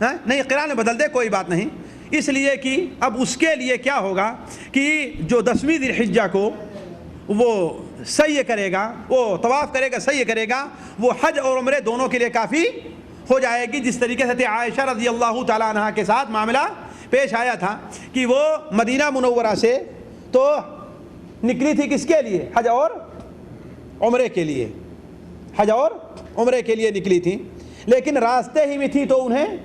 Speaker 2: نہیں، قران میں بدل دے کوئی بات نہیں، اس لیے کہ اب اس کے لیے کیا ہوگا کہ جو 10ویں ذی الحجہ کو وہ سعی کرے گا، وہ طواف کرے گا، سعی کرے گا، وہ حج اور عمرے دونوں کے لیے کافی ہو جائے گی، جس طریقے سے عائشہ رضی اللہ تعالیٰ عنہ کے ساتھ معاملہ پیش آیا تھا کہ وہ مدینہ منورہ سے تو نکلی تھی کس کے لیے؟ حج اور عمرے کے لیے، حج اور عمرے کے لیے نکلی تھی، لیکن راستے ہی میں تھی تو انہیں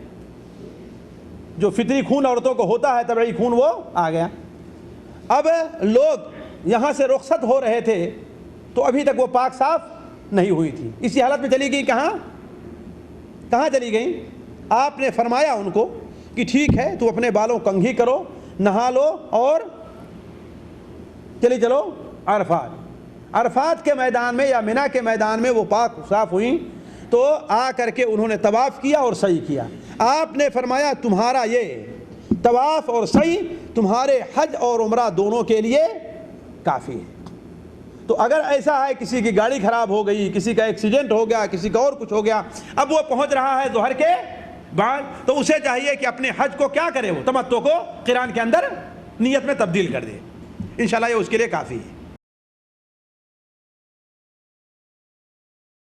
Speaker 2: جو فطری خون عورتوں کو ہوتا ہے، طبعی خون، وہ آ گیا۔ اب لوگ یہاں سے رخصت ہو رہے تھے تو ابھی تک وہ پاک صاف نہیں ہوئی تھی، اسی حالت میں چلی گئی، کہاں چلی گئی؟ آپ نے فرمایا ان کو کہ ٹھیک ہے تو اپنے بالوں کنگھی کرو، نہا لو اور چلو عرفات کے میدان میں یا منی کے میدان میں وہ پاک صاف ہوئیں تو آ کر کے انہوں نے طواف کیا اور سعی کیا۔ آپ نے فرمایا تمہارا یہ طواف اور سعی تمہارے حج اور عمرہ دونوں کے لیے کافی ہے۔ تو اگر ایسا ہے کسی کی گاڑی خراب ہو گئی، کسی کا ایکسیڈنٹ ہو گیا، کسی کا اور کچھ ہو گیا، اب وہ پہنچ رہا ہے ظہر کے بعد، تو اسے چاہیے کہ اپنے حج کو کیا کرے، وہ تمتع کو قران کے اندر نیت میں تبدیل کر دے، انشاءاللہ یہ اس کے لیے کافی ہے۔